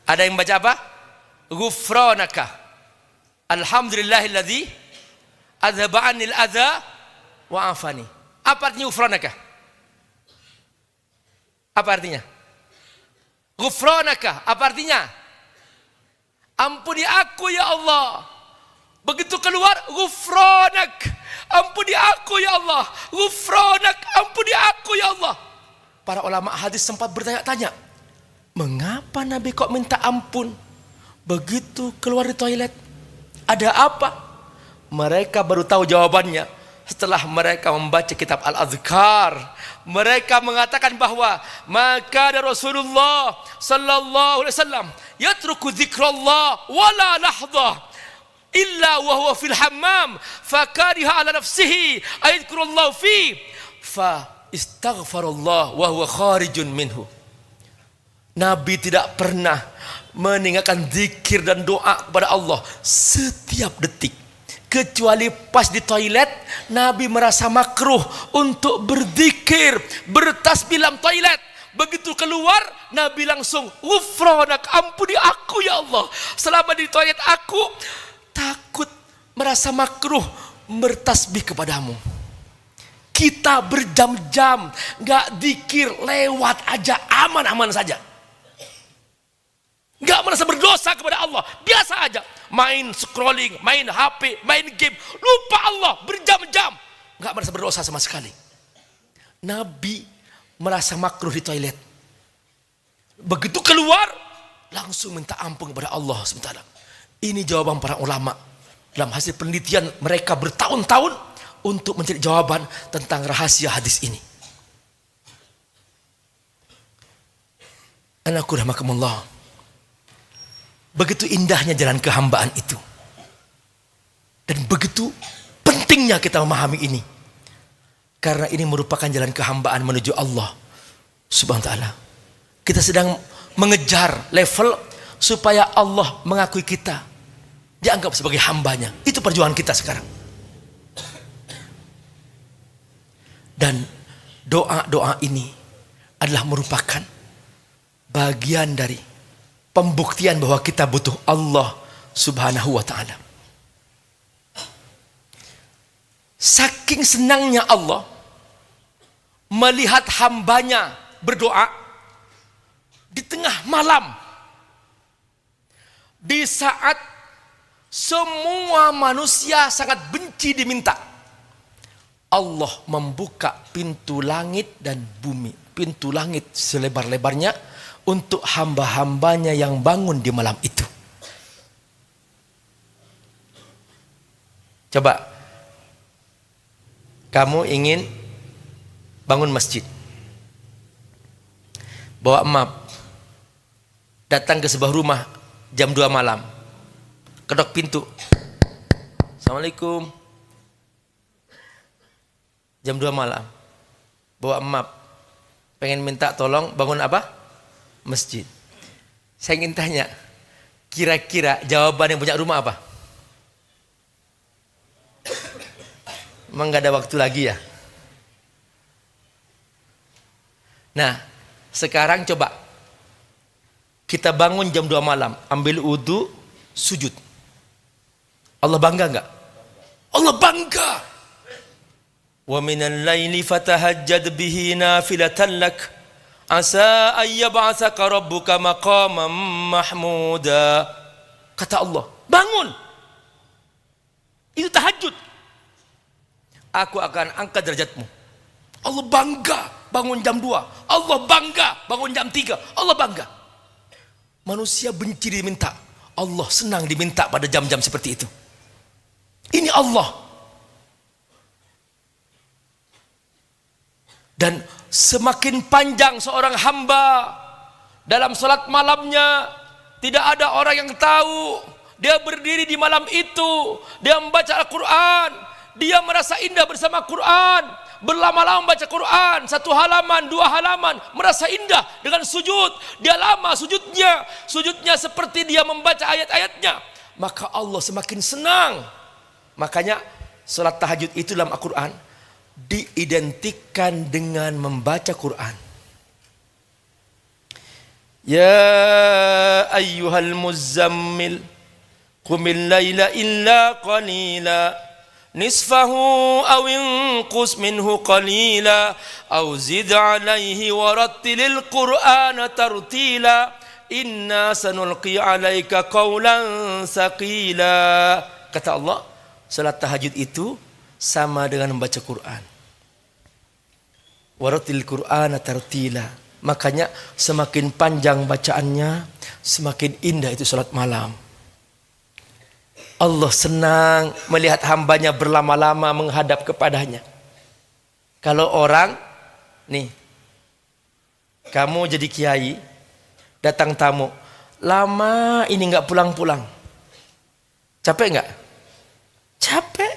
Ada yang baca apa? Ghufranaka. Alhamdulillahilladzi adzhaba 'anil adza wa afani. Apa artinya ghufranaka? Apa artinya? Ghufranaka, apa artinya? Ampuni aku ya Allah. Begitu keluar, ghufranak. Ampuni aku ya Allah. Ghufranak, ampuni aku ya Allah. Para ulama hadis sempat bertanya-tanya, mengapa Nabi kok minta ampun begitu keluar di toilet? Ada apa? Mereka baru tahu jawabannya setelah mereka membaca kitab Al-Adhkar. Mereka mengatakan bahwa maka ada Rasulullah sallallahu alaihi wasallam yatruku dzikrallah wala lahdhah illa wa huwa fil hammam fakariha ala nafsihi ayadhkurullah fi fa istaghfarallah wa huwa kharijun minhu. Nabi tidak pernah meninggalkan zikir dan doa kepada Allah setiap detik, kecuali pas di toilet Nabi merasa makruh untuk berzikir, bertasbih dalam toilet. Begitu keluar Nabi langsung ghufranak, ampuni aku ya Allah. Selama di toilet aku takut merasa makruh bertasbih kepadamu. Kita berjam-jam gak zikir, lewat aja, aman-aman saja. Gak merasa berdosa kepada Allah, biasa aja. Main scrolling, main HP, main game, lupa Allah berjam-jam, gak merasa berdosa sama sekali. Nabi merasa makruh di toilet, begitu keluar langsung minta ampun kepada Allah SWT. Ini jawaban para ulama dalam hasil penelitian mereka bertahun-tahun untuk mencari jawaban tentang rahasia hadis ini. Anakku rahimakumullah, begitu indahnya jalan kehambaan itu, dan begitu pentingnya kita memahami ini, karena ini merupakan jalan kehambaan menuju Allah Subhanahu wa ta'ala. Kita sedang mengejar level supaya Allah mengakui kita, dianggap sebagai hambanya. Itu perjuangan kita sekarang. Dan doa-doa ini adalah merupakan bagian dari pembuktian bahwa kita butuh Allah Subhanahu wa ta'ala. Saking senangnya Allah melihat hambanya berdoa di tengah malam, di saat semua manusia sangat benci diminta. Allah membuka pintu langit dan bumi, pintu langit selebar-lebarnya untuk hamba-hambanya yang bangun di malam itu. Coba, kamu ingin bangun masjid, bawa map, datang ke sebuah rumah jam 2 malam, kedok pintu, Assalamualaikum, jam 2 malam, bawa map, pengen minta tolong bangun apa? Masjid. Saya ingin tanya, kira-kira jawaban yang punya rumah apa? Emang gak ada waktu lagi ya? Nah, sekarang coba kita bangun jam 2 malam, ambil wudu, sujud. Allah bangga enggak? Allah bangga. Wa minal laili fatahajjad bihi nafilatan lak asa ay yab'atsaka rabbuka maqaman mahmuda. Kata Allah, bangun. Itu tahajud. Aku akan angkat derajatmu. Allah bangga bangun jam 2. Allah bangga bangun jam 3. Allah bangga. Manusia benci diminta, Allah senang diminta pada jam-jam seperti itu. Ini Allah. Dan semakin panjang seorang hamba dalam salat malamnya, tidak ada orang yang tahu dia berdiri di malam itu, dia membaca Al-Quran, dia merasa indah bersama Quran, berlama-lama membaca Quran, 1 halaman, 2 halaman, merasa indah dengan sujud. Dia lama sujudnya seperti dia membaca ayat-ayatnya. Maka Allah semakin senang. Makanya salat tahajud itu dalam Al-Quran diidentikan dengan membaca Quran. Ya ayyuhal muzammil qumil laila illa qalila nisfahu aw inqus minhu qalila aw zid alaihi warattilil qur'ana tartila inna sanulqi alaika qawlan saqila. Kata Allah, salat tahajud itu sama dengan membaca Quran. Warattilil qur'ana tartila. Makanya semakin panjang bacaannya, semakin indah itu salat malam. Allah senang melihat hambanya berlama-lama menghadap kepadanya. Kalau orang, nih, kamu jadi kiai, datang tamu, lama ini nggak pulang-pulang, capek nggak? Capek.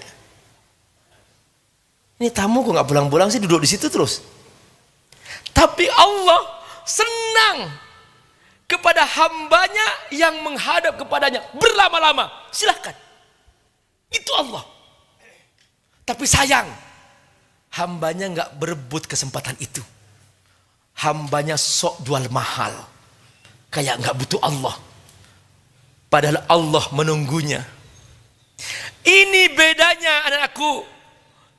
Ini tamu kok nggak pulang-pulang sih, duduk di situ terus. Tapi Allah senang kepada hambanya yang menghadap kepadanya berlama-lama. Silahkan, itu Allah. Tapi sayang, hambanya nggak berebut kesempatan itu. Hambanya sok jual mahal, kayak nggak butuh Allah, padahal Allah menunggunya. Ini bedanya anak-anakku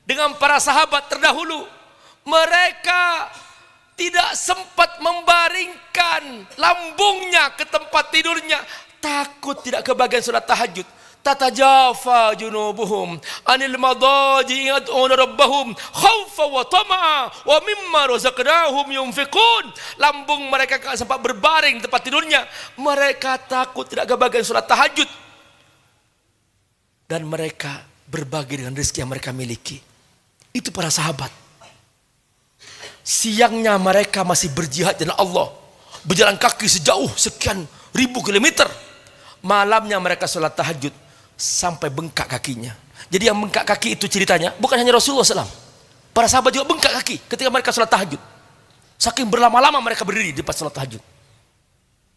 dengan para sahabat terdahulu. Mereka tidak sempat membaringkan lambungnya ke tempat tidurnya, takut tidak kebagian salat tahajud. Tatajafa junubuhum anil madaji yad'una rabbahum khaufa wa tama'a wa mimma razaqnahum yunfiqun. Lambung mereka tidak sempat berbaring tempat tidurnya, mereka takut tidak kebagian salat tahajud, dan mereka berbagi dengan rezeki yang mereka miliki. Itu para sahabat. Siangnya mereka masih berjihad dengan Allah, berjalan kaki sejauh sekian ribu kilometer. Malamnya mereka sholat tahajud sampai bengkak kakinya. Jadi yang bengkak kaki itu ceritanya bukan hanya Rasulullah SAW. Para sahabat juga bengkak kaki ketika mereka sholat tahajud. Saking berlama-lama mereka berdiri di pas sholat tahajud.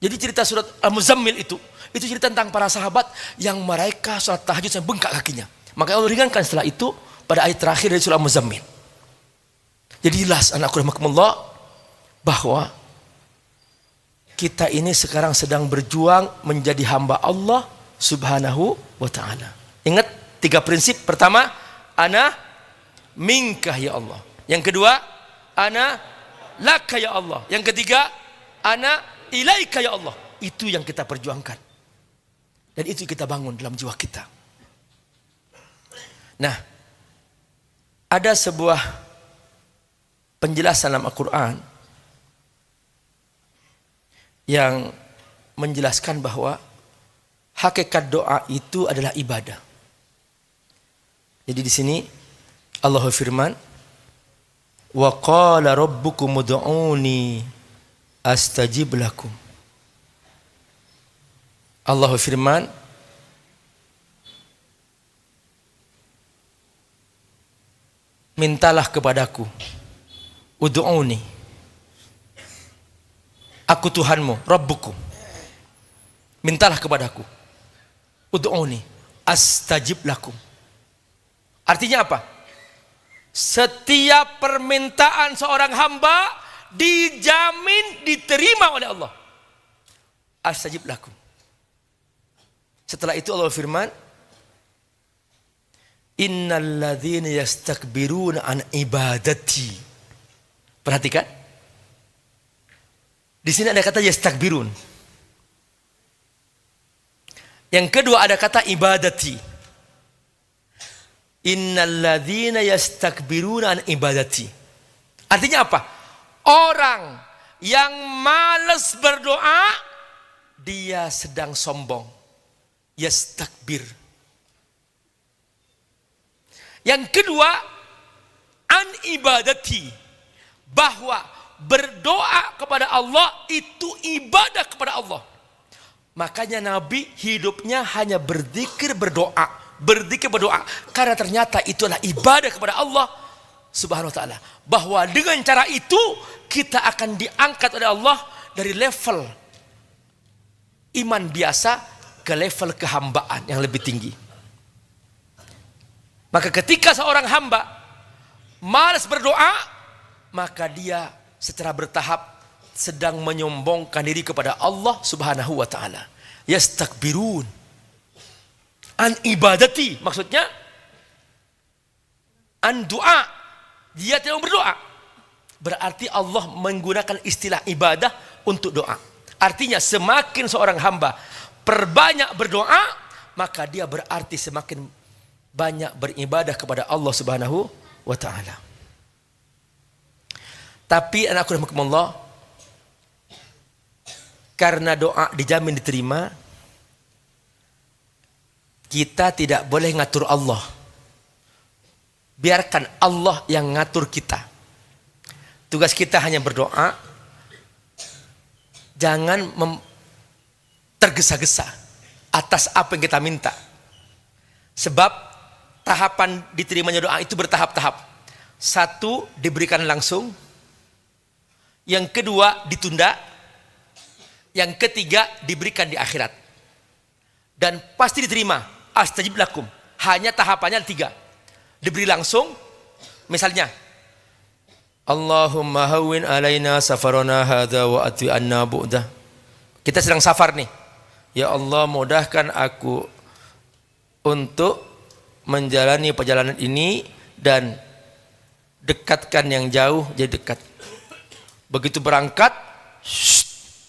Jadi cerita surat Al-Muzammil itu cerita tentang para sahabat yang mereka sholat tahajud sampai bengkak kakinya. Maka Allah ringankan setelah itu pada ayat terakhir dari surah Al-Muzammil. Jadi jelas anakku rahimakumullah bahwa kita ini sekarang sedang berjuang menjadi hamba Allah Subhanahu wa ta'ala. Ingat 3 prinsip. Pertama, ana minka ya Allah. Yang kedua, ana laka ya Allah. Yang ketiga, ana ilaika ya Allah. Itu yang kita perjuangkan. Dan itu kita bangun dalam jiwa kita. Nah, ada sebuah penjelasan dalam Al-Quran yang menjelaskan bahwa hakikat doa itu adalah ibadah. Jadi di sini Allah firman, wa qala rabbukum ud'uni astajib lakum. Allah firman, mintalah kepadaku, ud'uni, aku Tuhanmu, Rabbukum, mintalah kepadaku, ud'uni astajib lakum. Artinya apa? Setiap permintaan seorang hamba dijamin diterima oleh Allah. Astajib lakum. Setelah itu Allah firman, innal ladzina yastakbiruna an ibadati. Perhatikan. Di sini ada kata yastakbirun. Yang kedua ada kata ibadati. Innal ladzina yastakbiruna an ibadati. Artinya apa? Orang yang malas berdoa, dia sedang sombong. Yastakbir. Yang kedua, an ibadati, bahwa berdoa kepada Allah itu ibadah kepada Allah. Makanya Nabi hidupnya hanya berzikir berdoa, karena ternyata itulah ibadah kepada Allah Subhanahu wa taala. Bahwa dengan cara itu kita akan diangkat oleh Allah dari level iman biasa ke level kehambaan yang lebih tinggi. Maka ketika seorang hamba malas berdoa, maka dia secara bertahap sedang menyombongkan diri kepada Allah Subhanahu wa taala. Yastakbirun an ibadati, maksudnya an doa, dia tidak berdoa. Berarti Allah menggunakan istilah ibadah untuk doa. Artinya semakin seorang hamba perbanyak berdoa, maka dia berarti semakin banyak beribadah kepada Allah Subhanahu wa taala. Tapi anakku rahimakumullah, karena doa dijamin diterima, kita tidak boleh ngatur Allah. Biarkan Allah yang ngatur kita. Tugas kita hanya berdoa. Jangan tergesa-gesa atas apa yang kita minta. Sebab tahapan diterimanya doa itu bertahap-tahap. Satu, diberikan langsung. Yang kedua, ditunda. Yang ketiga, diberikan di akhirat. Dan pasti diterima. Astajib lakum. Hanya tahapannya 3. Diberi langsung. Misalnya, Allahumma hawwin alaina safarana hadza wa atwi anna bu'dah. Kita sedang safar nih. Ya Allah, mudahkan aku untuk menjalani perjalanan ini dan dekatkan yang jauh jadi dekat. Begitu berangkat,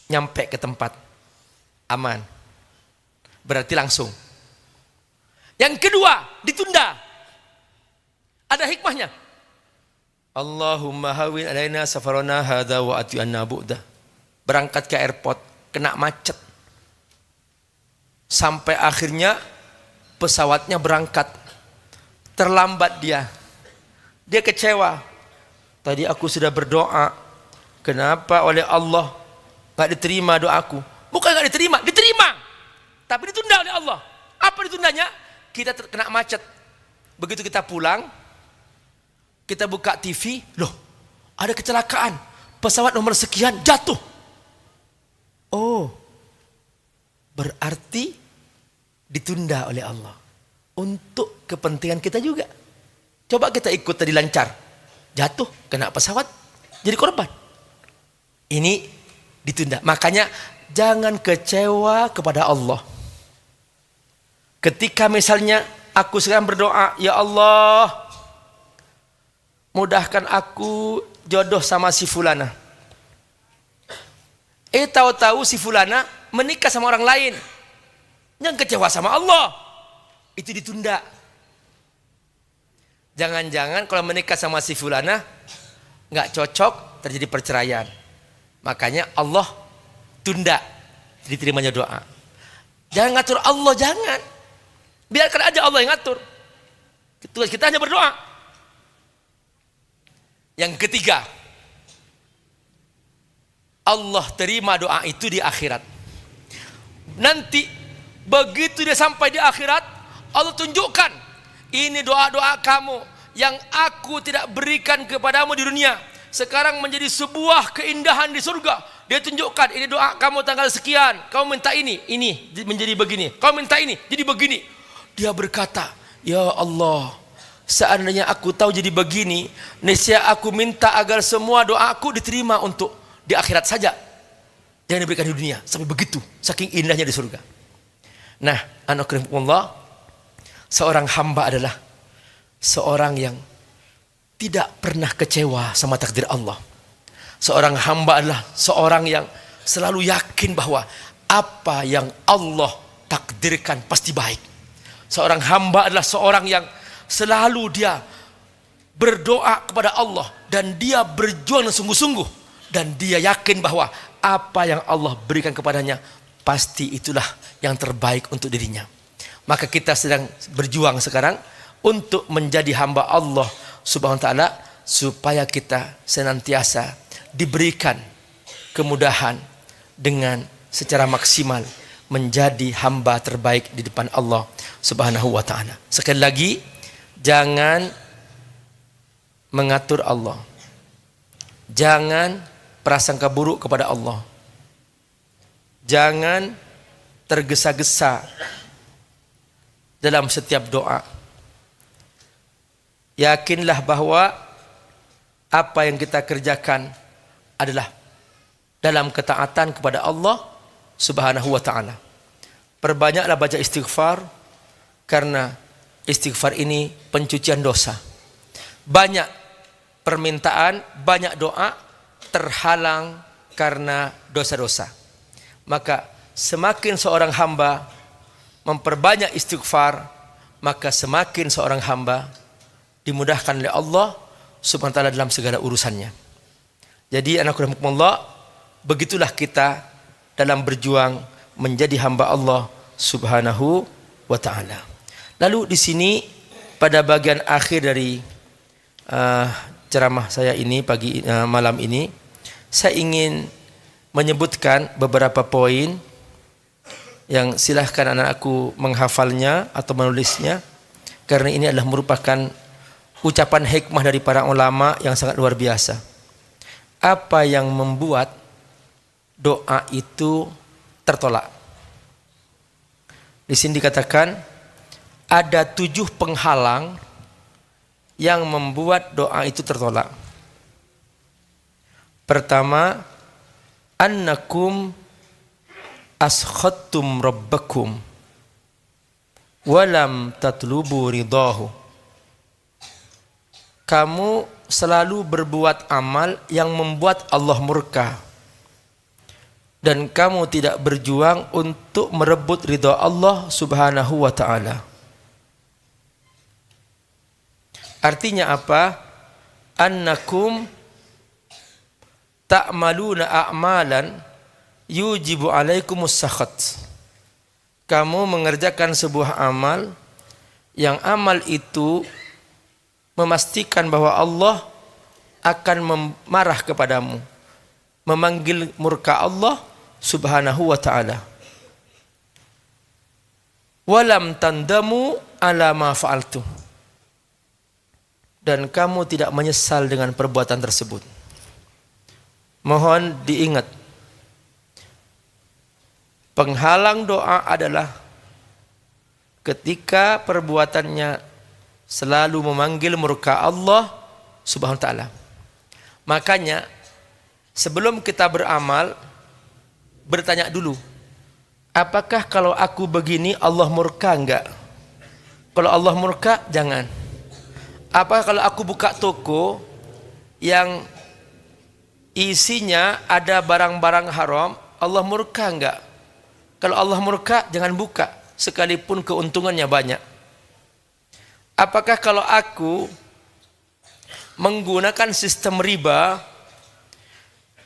nyampe ke tempat aman. Berarti langsung. Yang kedua, ditunda. Ada hikmahnya. Allahumma hawwin alaina safarana hadza wa atwi anna bu'dah. Berangkat ke airport, kena macet. Sampai akhirnya pesawatnya berangkat. Terlambat dia. Dia kecewa. Tadi aku sudah berdoa. Kenapa oleh Allah gak diterima doaku? Bukan gak diterima, diterima. Tapi ditunda oleh Allah. Apa ditundanya? Kita kena macet. Begitu kita pulang, kita buka TV, loh ada kecelakaan. Pesawat nomor sekian jatuh. Oh, berarti ditunda oleh Allah. Untuk kepentingan kita juga. Coba kita ikut tadi lancar. Jatuh, kena pesawat, jadi korban. Ini ditunda. Makanya jangan kecewa kepada Allah. Ketika misalnya aku sekarang berdoa, ya Allah, mudahkan aku jodoh sama si fulana. Tahu-tahu si fulana menikah sama orang lain. Yang kecewa sama Allah. Itu ditunda. Jangan-jangan kalau menikah sama si fulana nggak cocok, terjadi perceraian. Makanya Allah tunda diterimanya doa. Jangan ngatur Allah, jangan. Biarkan aja Allah yang ngatur. Tugas kita hanya berdoa. Yang ketiga, Allah terima doa itu di akhirat. Nanti begitu dia sampai di akhirat, Allah tunjukkan, ini doa-doa kamu yang aku tidak berikan kepadamu di dunia, sekarang menjadi sebuah keindahan di surga. Dia tunjukkan, ini doa kamu tanggal sekian, kamu minta ini menjadi begini, kamu minta ini jadi begini. Dia berkata, ya Allah, seandainya aku tahu jadi begini, nescaya aku minta agar semua doaku diterima untuk di akhirat saja, jangan diberikan di dunia. Sampai begitu, saking indahnya di surga. Nah, anakumullah, seorang hamba adalah seorang yang tidak pernah kecewa sama takdir Allah. Seorang hamba adalah seorang yang selalu yakin bahwa apa yang Allah takdirkan pasti baik. Seorang hamba adalah seorang yang selalu dia berdoa kepada Allah dan dia berjuang sungguh-sungguh, dan dia yakin bahwa apa yang Allah berikan kepadanya pasti itulah yang terbaik untuk dirinya. Maka kita sedang berjuang sekarang untuk menjadi hamba Allah Subhanahu wa taala, supaya kita senantiasa diberikan kemudahan dengan secara maksimal menjadi hamba terbaik di depan Allah Subhanahu wa taala. Sekali lagi, jangan mengatur Allah. Jangan prasangka buruk kepada Allah. Jangan tergesa-gesa dalam setiap doa. Yakinlah bahwa apa yang kita kerjakan adalah dalam ketaatan kepada Allah Subhanahu wa taala. Perbanyaklah baca istighfar, karena istighfar ini pencucian dosa. Banyak permintaan, banyak doa terhalang karena dosa-dosa. Maka semakin seorang hamba memperbanyak istighfar, maka semakin seorang hamba dimudahkan oleh Allah Subhanahu wa taala dalam segala urusannya. Jadi anakumullah, begitulah kita dalam berjuang menjadi hamba Allah Subhanahu wa taala. Lalu di sini pada bagian akhir dari ceramah saya ini malam ini, saya ingin menyebutkan beberapa poin yang silahkan anak-anakku menghafalnya atau menulisnya, karena ini adalah merupakan ucapan hikmah dari para ulama yang sangat luar biasa. Apa yang membuat doa itu tertolak? Di sini dikatakan ada 7 penghalang yang membuat doa itu tertolak. Pertama, annakum askhattum rabbakum walam tatlubu ridahu. Kamu selalu berbuat amal yang membuat Allah murka, dan kamu tidak berjuang untuk merebut ridha Allah Subhanahu wa taala. Artinya apa? Annakum ta'maluna a'malan yujibu alaikumus sakhat. Kamu mengerjakan sebuah amal yang amal itu memastikan bahwa Allah akan marah kepadamu, memanggil murka Allah Subhanahu wa taala. Walam tandamu ala ma fa'altu. Dan kamu tidak menyesal dengan perbuatan tersebut. Mohon diingat, penghalang doa adalah ketika perbuatannya selalu memanggil murka Allah Subhanahu wa taala. Makanya sebelum kita beramal, bertanya dulu, apakah kalau aku begini Allah murka enggak? Kalau Allah murka, jangan. Apa kalau aku buka toko yang isinya ada barang-barang haram, Allah murka enggak? Kalau Allah murka, jangan buka, sekalipun keuntungannya banyak. Apakah kalau aku menggunakan sistem riba,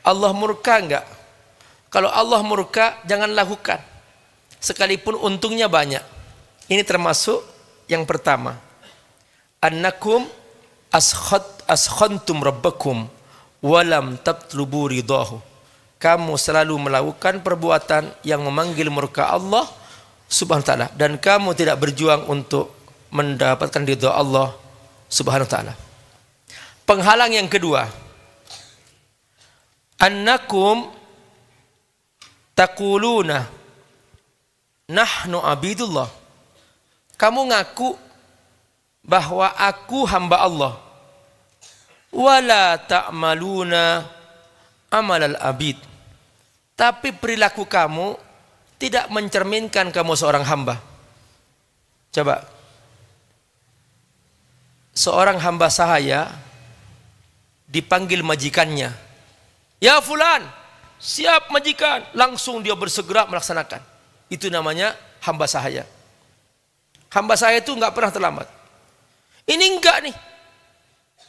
Allah murka enggak? Kalau Allah murka, jangan lakukan, sekalipun untungnya banyak. Ini termasuk yang pertama. Annakum askhantum rabbakum walam tatlubu ridahu. Kamu selalu melakukan perbuatan yang memanggil murka Allah subhanahu wa ta'ala, dan kamu tidak berjuang untuk mendapatkan ridha Allah subhanahu wa ta'ala. Penghalang yang kedua, annakum taquluna nahnu abidullah. Kamu ngaku bahwa aku hamba Allah. Wala ta'maluna amalal abid. Tapi perilaku kamu tidak mencerminkan kamu seorang hamba. Coba. Seorang hamba sahaya dipanggil majikannya. Ya fulan, siap majikan. Langsung dia bersegera melaksanakan. Itu namanya hamba sahaya. Hamba sahaya itu enggak pernah terlambat. Ini enggak nih,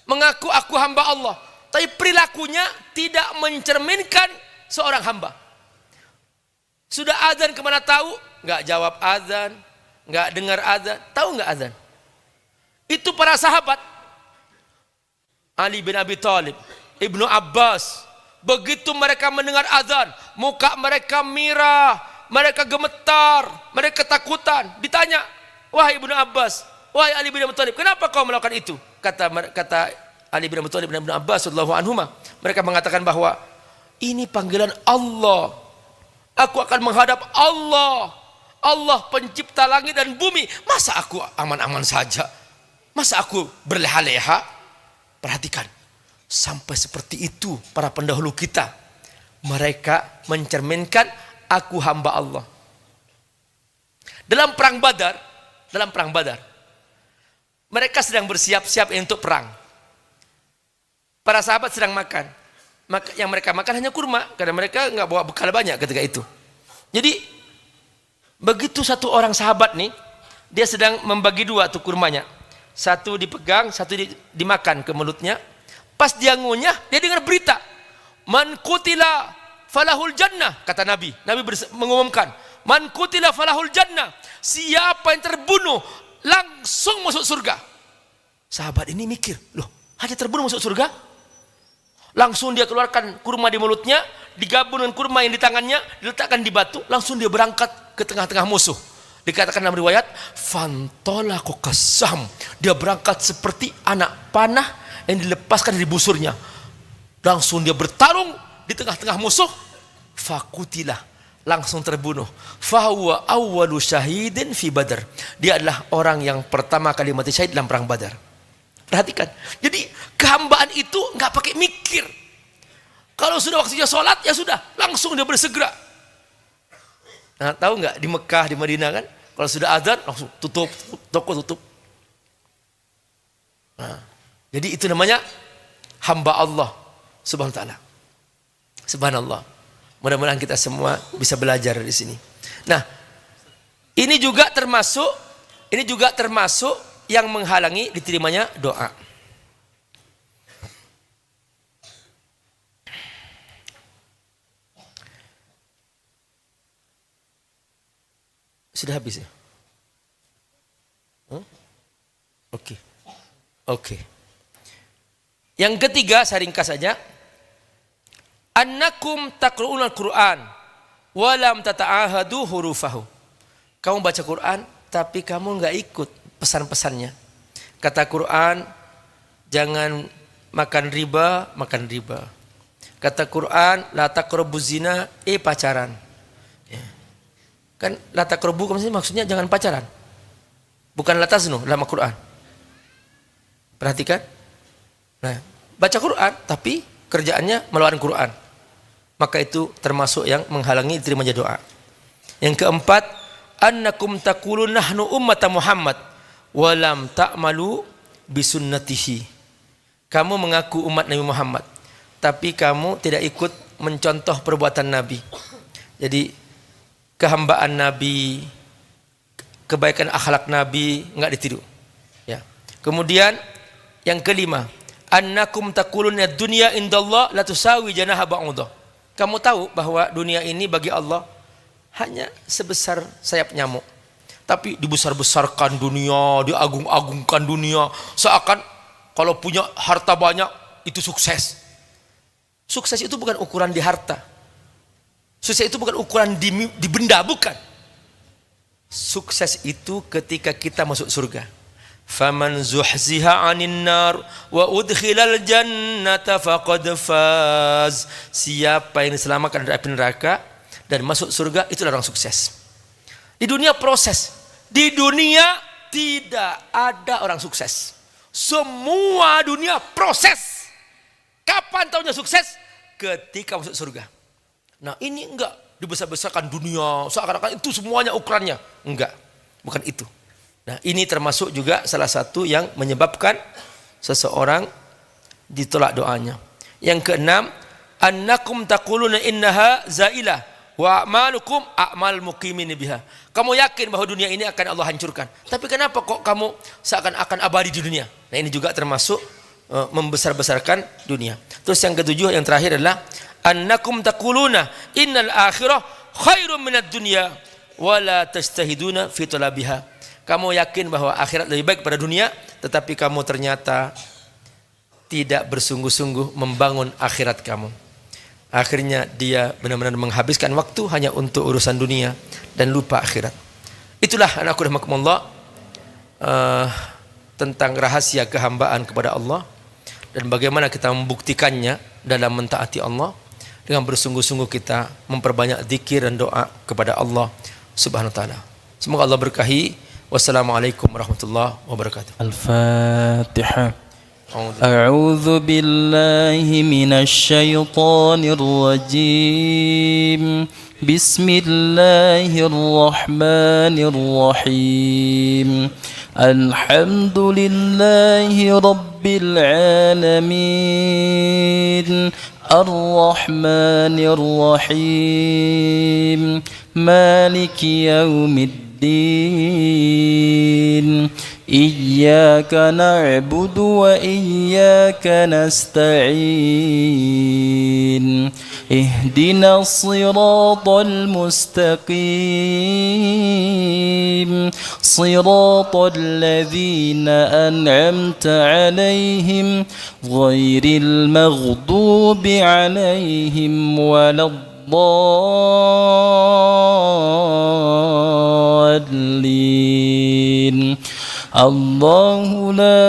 mengaku aku hamba Allah, tapi perilakunya tidak mencerminkan seorang hamba. Sudah azan kemana tahu? Enggak jawab azan, enggak dengar azan. Tahu enggak azan? Itu para sahabat. Ali bin Abi Thalib, Ibnu Abbas, begitu mereka mendengar azan, muka mereka merah, mereka gemetar, mereka ketakutan. Ditanya, wahai Ibnu Abbas, wahai Ali bin Abi Thalib, kenapa kau melakukan itu? Kata Ali bin Abi Thalib dan Ibnu Abbas radhiyallahu anhuma, mereka mengatakan bahwa ini panggilan Allah. Aku akan menghadap Allah. Allah pencipta langit dan bumi. Masa aku aman-aman saja? Masa aku berleha-leha? Perhatikan, sampai seperti itu para pendahulu kita. Mereka mencerminkan aku hamba Allah. Dalam perang Badar, mereka sedang bersiap-siap untuk perang. Para sahabat sedang makan. Yang mereka makan hanya kurma, karena mereka nggak bawa bekal banyak ketika itu. Jadi begitu satu orang sahabat nih, dia sedang membagi dua tuh kurmanya. Satu dipegang, satu dimakan ke mulutnya. Pas dia ngunyah, dia dengar berita. Man qutila falahul jannah, kata Nabi. Nabi mengumumkan, man qutila falahul jannah. Siapa yang terbunuh langsung masuk surga. Sahabat ini mikir, loh, hanya terbunuh masuk surga? Langsung dia keluarkan kurma di mulutnya, digabung dengan kurma yang di tangannya, diletakkan di batu, langsung dia berangkat ke tengah-tengah musuh. Dikatakan dalam riwayat, fantolaqu kasam. Dia berangkat seperti anak panah yang dilepaskan dari busurnya. Langsung dia bertarung di tengah-tengah musuh. Fakutilah, langsung terbunuh. Fahuwa awwalu syahidin fi Badar. Dia adalah orang yang pertama kali mati syahid dalam perang Badar. Perhatikan. Jadi kehambaan itu nggak pakai mikir. Kalau sudah waktunya sholat, ya sudah, langsung dia bersegera. Nah, tahu nggak di Mekah, di Madinah kan, kalau sudah azan langsung tutup toko, tutup. Nah, jadi itu namanya hamba Allah subhanahu wa ta'ala. Subhanallah. Mudah-mudahan kita semua bisa belajar di sini. Nah, ini juga termasuk yang menghalangi diterimanya doa. Sudah habis ya? Oke. Yang ketiga, saya ringkas saja. Annakum taqra'unal Qur'an wa lam tata'ahadu hurufahu. Kamu baca Quran tapi kamu enggak ikut pesan-pesannya. Kata Quran, jangan makan riba. Kata Quran, la taqrabuz zina, pacaran. Ya. Kan la taqrabu maksudnya jangan pacaran. Bukan la taznu dalam Quran. Perhatikan. Nah, baca Quran tapi kerjaannya melawan Quran. Maka itu termasuk yang menghalangi diterimanya doa. Yang keempat, annakum taqulun nahnu ummata Muhammad wa lam ta'malu bisunnatihi. Kamu mengaku umat Nabi Muhammad, tapi kamu tidak ikut mencontoh perbuatan Nabi. Jadi kehambaan Nabi, kebaikan akhlak Nabi enggak ditiru. Ya. Kemudian yang kelima, annakum taquluna dunya indallah la tusawi janaha ba'udah. Kamu tahu bahwa dunia ini bagi Allah hanya sebesar sayap nyamuk. Tapi dibesar-besarkan dunia, diagung-agungkan dunia, seakan kalau punya harta banyak itu sukses. Sukses itu bukan ukuran di harta. Sukses itu bukan ukuran di benda, bukan. Sukses itu ketika kita masuk surga. Faman zuhziha 'anil nar wa udkhilal jannata faqad faz. Siapa yang diselamatkan dari api neraka dan masuk surga, itulah orang sukses. Di dunia proses. Di dunia tidak ada orang sukses. Semua dunia proses. Kapan tahunya sukses? Ketika masuk surga. Nah, ini enggak dibesar-besarkan dunia, seakan-akan itu semuanya ukurannya. Enggak, bukan itu. Nah, ini termasuk juga salah satu yang menyebabkan seseorang ditolak doanya. Yang keenam, annakum taquluna innaha zailah wa a'malukum a'mal muqimin biha. Kamu yakin bahwa dunia ini akan Allah hancurkan. Tapi kenapa kok kamu seakan-akan abadi di dunia? Nah, ini juga termasuk membesar-besarkan dunia. Terus yang ketujuh, yang terakhir adalah annakum taquluna innal akhirah khairum minad dunya wa la tajtahiduna fi talabiha. Kamu yakin bahwa akhirat lebih baik pada dunia, tetapi kamu ternyata tidak bersungguh-sungguh membangun akhirat kamu. Akhirnya dia benar-benar menghabiskan waktu hanya untuk urusan dunia dan lupa akhirat. Itulah anakku rahimakumullah, tentang rahasia kehambaan kepada Allah dan bagaimana kita membuktikannya dalam mentaati Allah dengan bersungguh-sungguh kita memperbanyak zikir dan doa kepada Allah Subhanahu wa taala. Semoga Allah berkahi. Wassalamualaikum warahmatullahi wabarakatuh. Al-Fatihah. أعوذ بالله من الشيطان الرجيم بسم الله الرحمن الرحيم الحمد لله رب العالمين الرحمن الرحيم مالك يوم الدين إياك نعبد وإياك نستعين اهدنا الصراط المستقيم صراط الذين أنعمت عليهم غير المغضوب عليهم ولا الضالين الله لا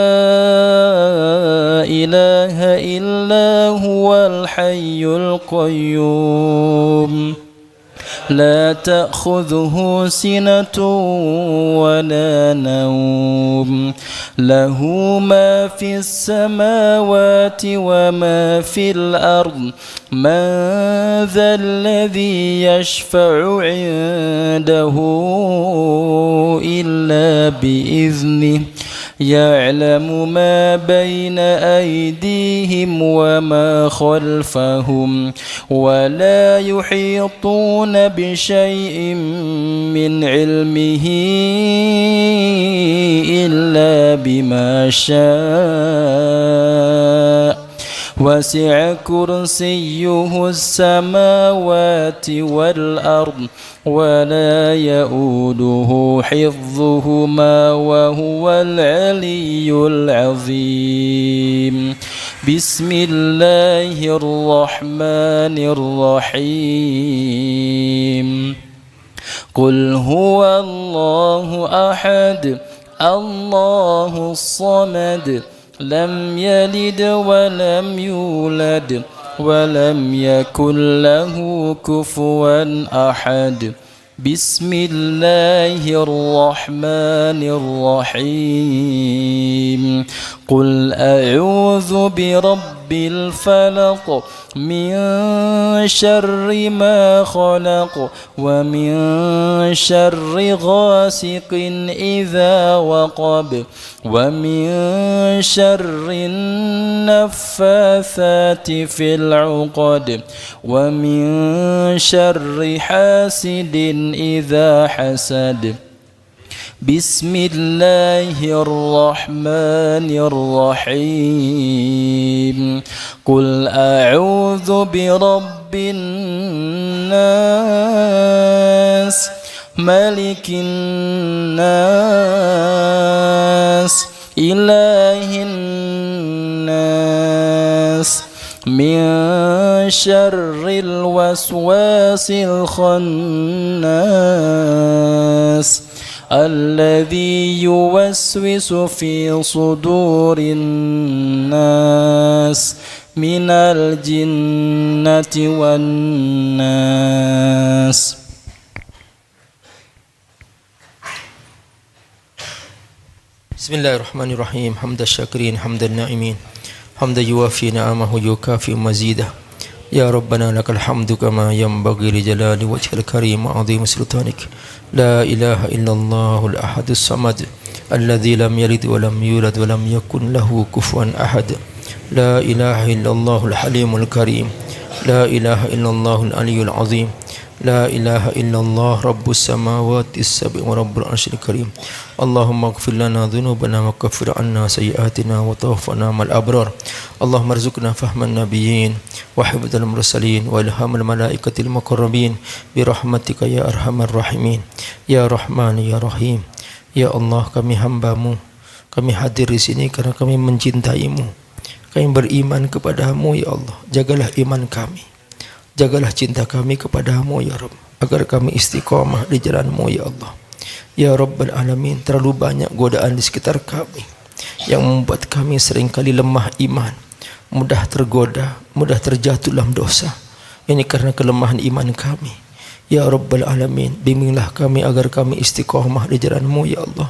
إله إلا هو الحي القيوم لا تأخذه سنة ولا نوم له ما في السماوات وما في الأرض من ذا الذي يشفع عنده إلا بإذنه يعلم ما بين أيديهم وما خلفهم ولا يحيطون بشيء من علمه إلا بما شاء وسع كرسيه السماوات والأرض ولا يؤوده حفظهما وهو العلي العظيم بسم الله الرحمن الرحيم قل هو الله أحد الله الصمد لم يلد ولم يولد ولم يكن له كفوا أحد بسم الله الرحمن الرحيم قل أعوذ برب birabbil falaq, min syarri ma khalaq, wa min syarri ghasiqin idza waqab, wa min syarri naffatsati fil 'uqad, wa min syarri hasidin idza hasad. Bismillahirrahmanirrahim. Qul a'udzu birabbin nas, malikin nas, ilahin nas, min syarril waswasil khannas, alladzi yuwaswisu fi sudurin nas, minal jinnati wan nas. Bismillahirrahmanirrahim. Hamdan syakirin, hamdan na'imin, hamdan yuwafi na'amahu yukafi mazidah. Ya Rabbana lakal hamdu kama yanbaghi li jalali wajhil karim wa 'azimi sultanik. La ilaha illallahul ahadus samad, alladzi lam yalid wa lam yulad wa lam yakun lahu kufuwan ahad. La ilaha illallahul halimul karim. La ilaha illallahul aliyyul azim. La ilaha illallah rabbus samawati as-sab'i wa rabbul arsyil karim. Allahumma ighfir lana dhunubana wa kaffir 'anna sayyi'atina wa tawaffana ma'al abrar. Allahumma arzuqna fahman nabiyyin wa hifdzal mursalin wa ilhamal malaikatil muqarrabin bi rahmatika ya arhamar rahimin. Ya Rahman ya Rahim. Ya Allah, kami hamba-Mu, kami hadir di sini karena kami mencintai-Mu. Kami beriman kepada-Mu ya Allah. Jagalah iman kami. Jagalah cinta kami kepada-Mu ya Rabb, agar kami istiqamah di jalan-Mu ya Allah. Ya Rabbal Alamin, terlalu banyak godaan di sekitar kami yang membuat kami seringkali lemah iman, mudah tergoda, mudah terjatuh dalam dosa. Ini karena kelemahan iman kami. Ya Rabbal Alamin, bimbinglah kami agar kami istiqamah di jalan-Mu ya Allah.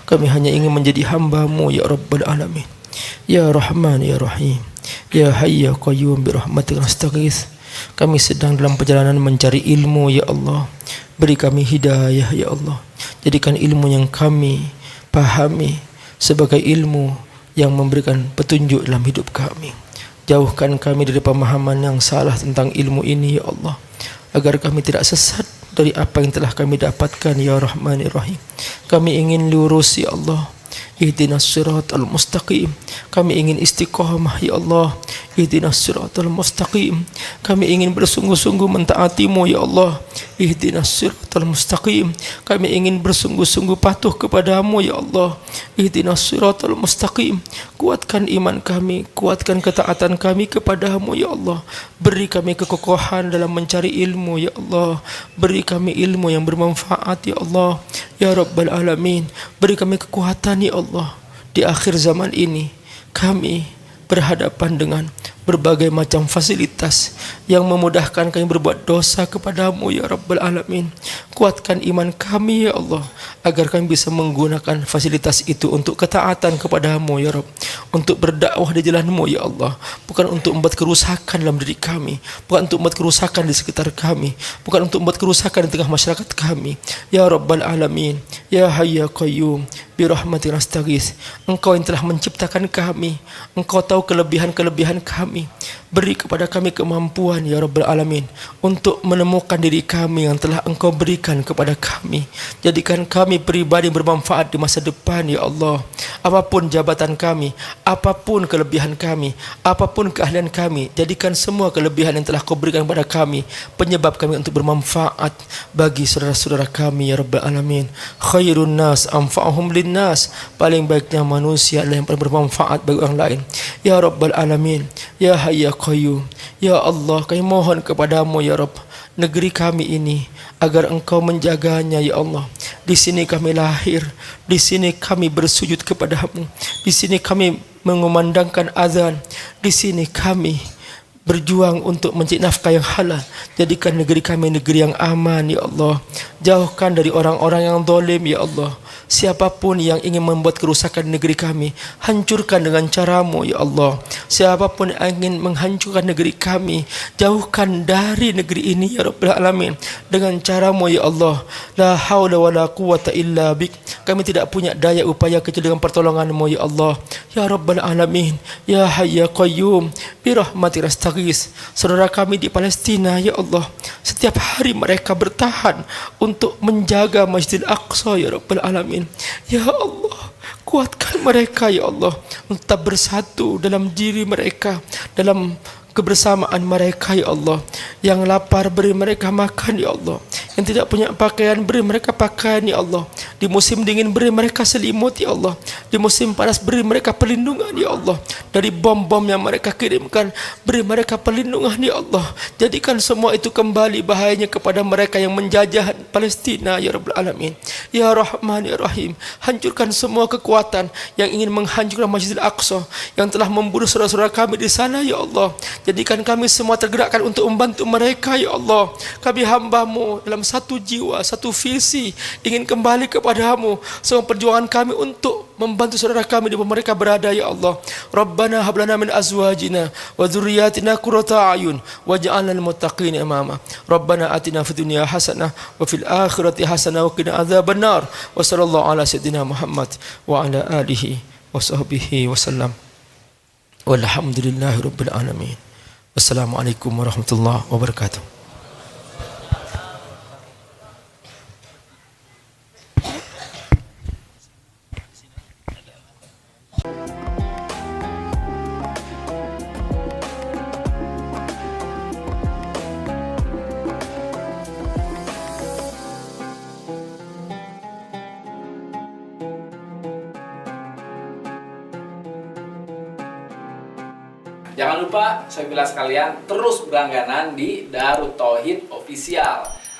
Kami hanya ingin menjadi hamba-Mu ya Rabbal Alamin. Ya Rahman ya Rahim. Ya Hayy ya Qayyum bi rahmatika nastaghits. Kami sedang dalam perjalanan mencari ilmu ya Allah. Beri kami hidayah ya Allah. Jadikan ilmu yang kami pahami sebagai ilmu yang memberikan petunjuk dalam hidup kami. Jauhkan kami dari pemahaman yang salah tentang ilmu ini ya Allah, agar kami tidak sesat dari apa yang telah kami dapatkan ya Rahman ya Rahim. Kami ingin lurus ya Allah. Ihdinas siratal mustaqim. Kami ingin istiqamah ya Allah. Ihdinas siratal mustaqim. Kami ingin bersungguh-sungguh mentaati-Mu ya Allah. Ihdinas siratal mustaqim. Kami ingin bersungguh-sungguh patuh kepada-Mu ya Allah. Ihdinas siratal mustaqim. Kuatkan iman kami, kuatkan ketaatan kami kepada-Mu ya Allah. Beri kami kekokohan dalam mencari ilmu ya Allah. Beri kami ilmu yang bermanfaat ya Allah. Ya Rabbal Alamin, beri kami kekuatan ya Allah. Di akhir zaman ini kami berhadapan dengan berbagai macam fasilitas yang memudahkan kami berbuat dosa kepada-Mu ya Rabbal Alamin. Kuatkan iman kami ya Allah, agar kami bisa menggunakan fasilitas itu untuk ketaatan kepada-Mu ya Rabb, untuk berdakwah di jalan-Mu ya Allah, bukan untuk membuat kerusakan dalam diri kami, bukan untuk membuat kerusakan di sekitar kami, bukan untuk membuat kerusakan di tengah masyarakat kami. Ya Rabbal Alamin, ya Hayy ya Qayyum bi rahmatika nastaghits. Engkau yang telah menciptakan kami, Engkau tahu kelebihan-kelebihan kami. Beri kepada kami kemampuan ya Rabbal Alamin untuk menemukan diri kami yang telah Engkau berikan kepada kami. Jadikan kami pribadi bermanfaat di masa depan ya Allah. Apapun jabatan kami, apapun kelebihan kami, apapun keahlian kami, jadikan semua kelebihan yang telah Kau berikan kepada kami penyebab kami untuk bermanfaat bagi saudara-saudara kami ya Rabbal Alamin. Khairun nas anfa'uhum linnas. Paling baiknya manusia adalah yang paling bermanfaat bagi orang lain. Ya Rabbal Alamin, ya Hayy ya Qayyum, ya Allah, kami mohon kepada-Mu ya Rabb, negeri kami ini agar Engkau menjaganya ya Allah. Di sini kami lahir, di sini kami bersujud kepada-Mu, di sini kami mengumandangkan azan, di sini kami berjuang untuk mencari nafkah yang halal. Jadikan negeri kami negeri yang aman ya Allah. Jauhkan dari orang-orang yang zalim ya Allah. Siapapun yang ingin membuat kerusakan negeri kami, hancurkan dengan caramu ya Allah. Siapapun yang ingin menghancurkan negeri kami, jauhkan dari negeri ini ya Rabbal Alamin dengan caramu ya Allah. La haula wa la quwata illa bik. Kami tidak punya daya upaya kecuali dengan pertolonganmu ya Allah. Ya Rabbal Alamin, Ya Hayy Ya Qayyum, birahmatika astaghits. Saudara kami di Palestina ya Allah, setiap hari mereka bertahan untuk menjaga Masjidil Aqsa ya Rabbal Alamin. Ya Allah, kuatkan mereka ya Allah untuk tetap bersatu dalam diri mereka, dalam kebersamaan mereka ya Allah. Yang lapar beri mereka makan ya Allah. Yang tidak punya pakaian beri mereka pakaian ya Allah. Di musim dingin beri mereka selimut ya Allah. Di musim panas beri mereka perlindungan ya Allah. Dari bom-bom yang mereka kirimkan beri mereka perlindungan ya Allah. Jadikan semua itu kembali bahayanya kepada mereka yang menjajah Palestina ya Rabbal Alamin. Ya Rahman ya Rahim, hancurkan semua kekuatan yang ingin menghancurkan Masjidil Aqsa, yang telah membunuh saudara-saudara kami di sana ya Allah. Jadikan kami semua tergerakkan untuk membantu mereka ya Allah. Kami hamba-Mu dalam satu jiwa, satu visi, ingin kembali kepadamu. Semua perjuangan kami untuk membantu saudara kami di mana mereka berada ya Allah. Rabbana hab lana min azwajina wa dzurriyyatina qurrata a'yun waj'alna lil muttaqina imama. Rabbana atina fid dunya hasanah wa fil akhirati hasanah wa qina adzabannar. Wa sallallahu ala sayyidina Muhammad wa ala alihi wa sahbihi wasallam. Walhamdulillahi rabbil alamin. Wassalamualaikum warahmatullahi wabarakatuh. Jangan lupa, saya bilang sekalian, terus berlangganan di Darut Tauhid Official.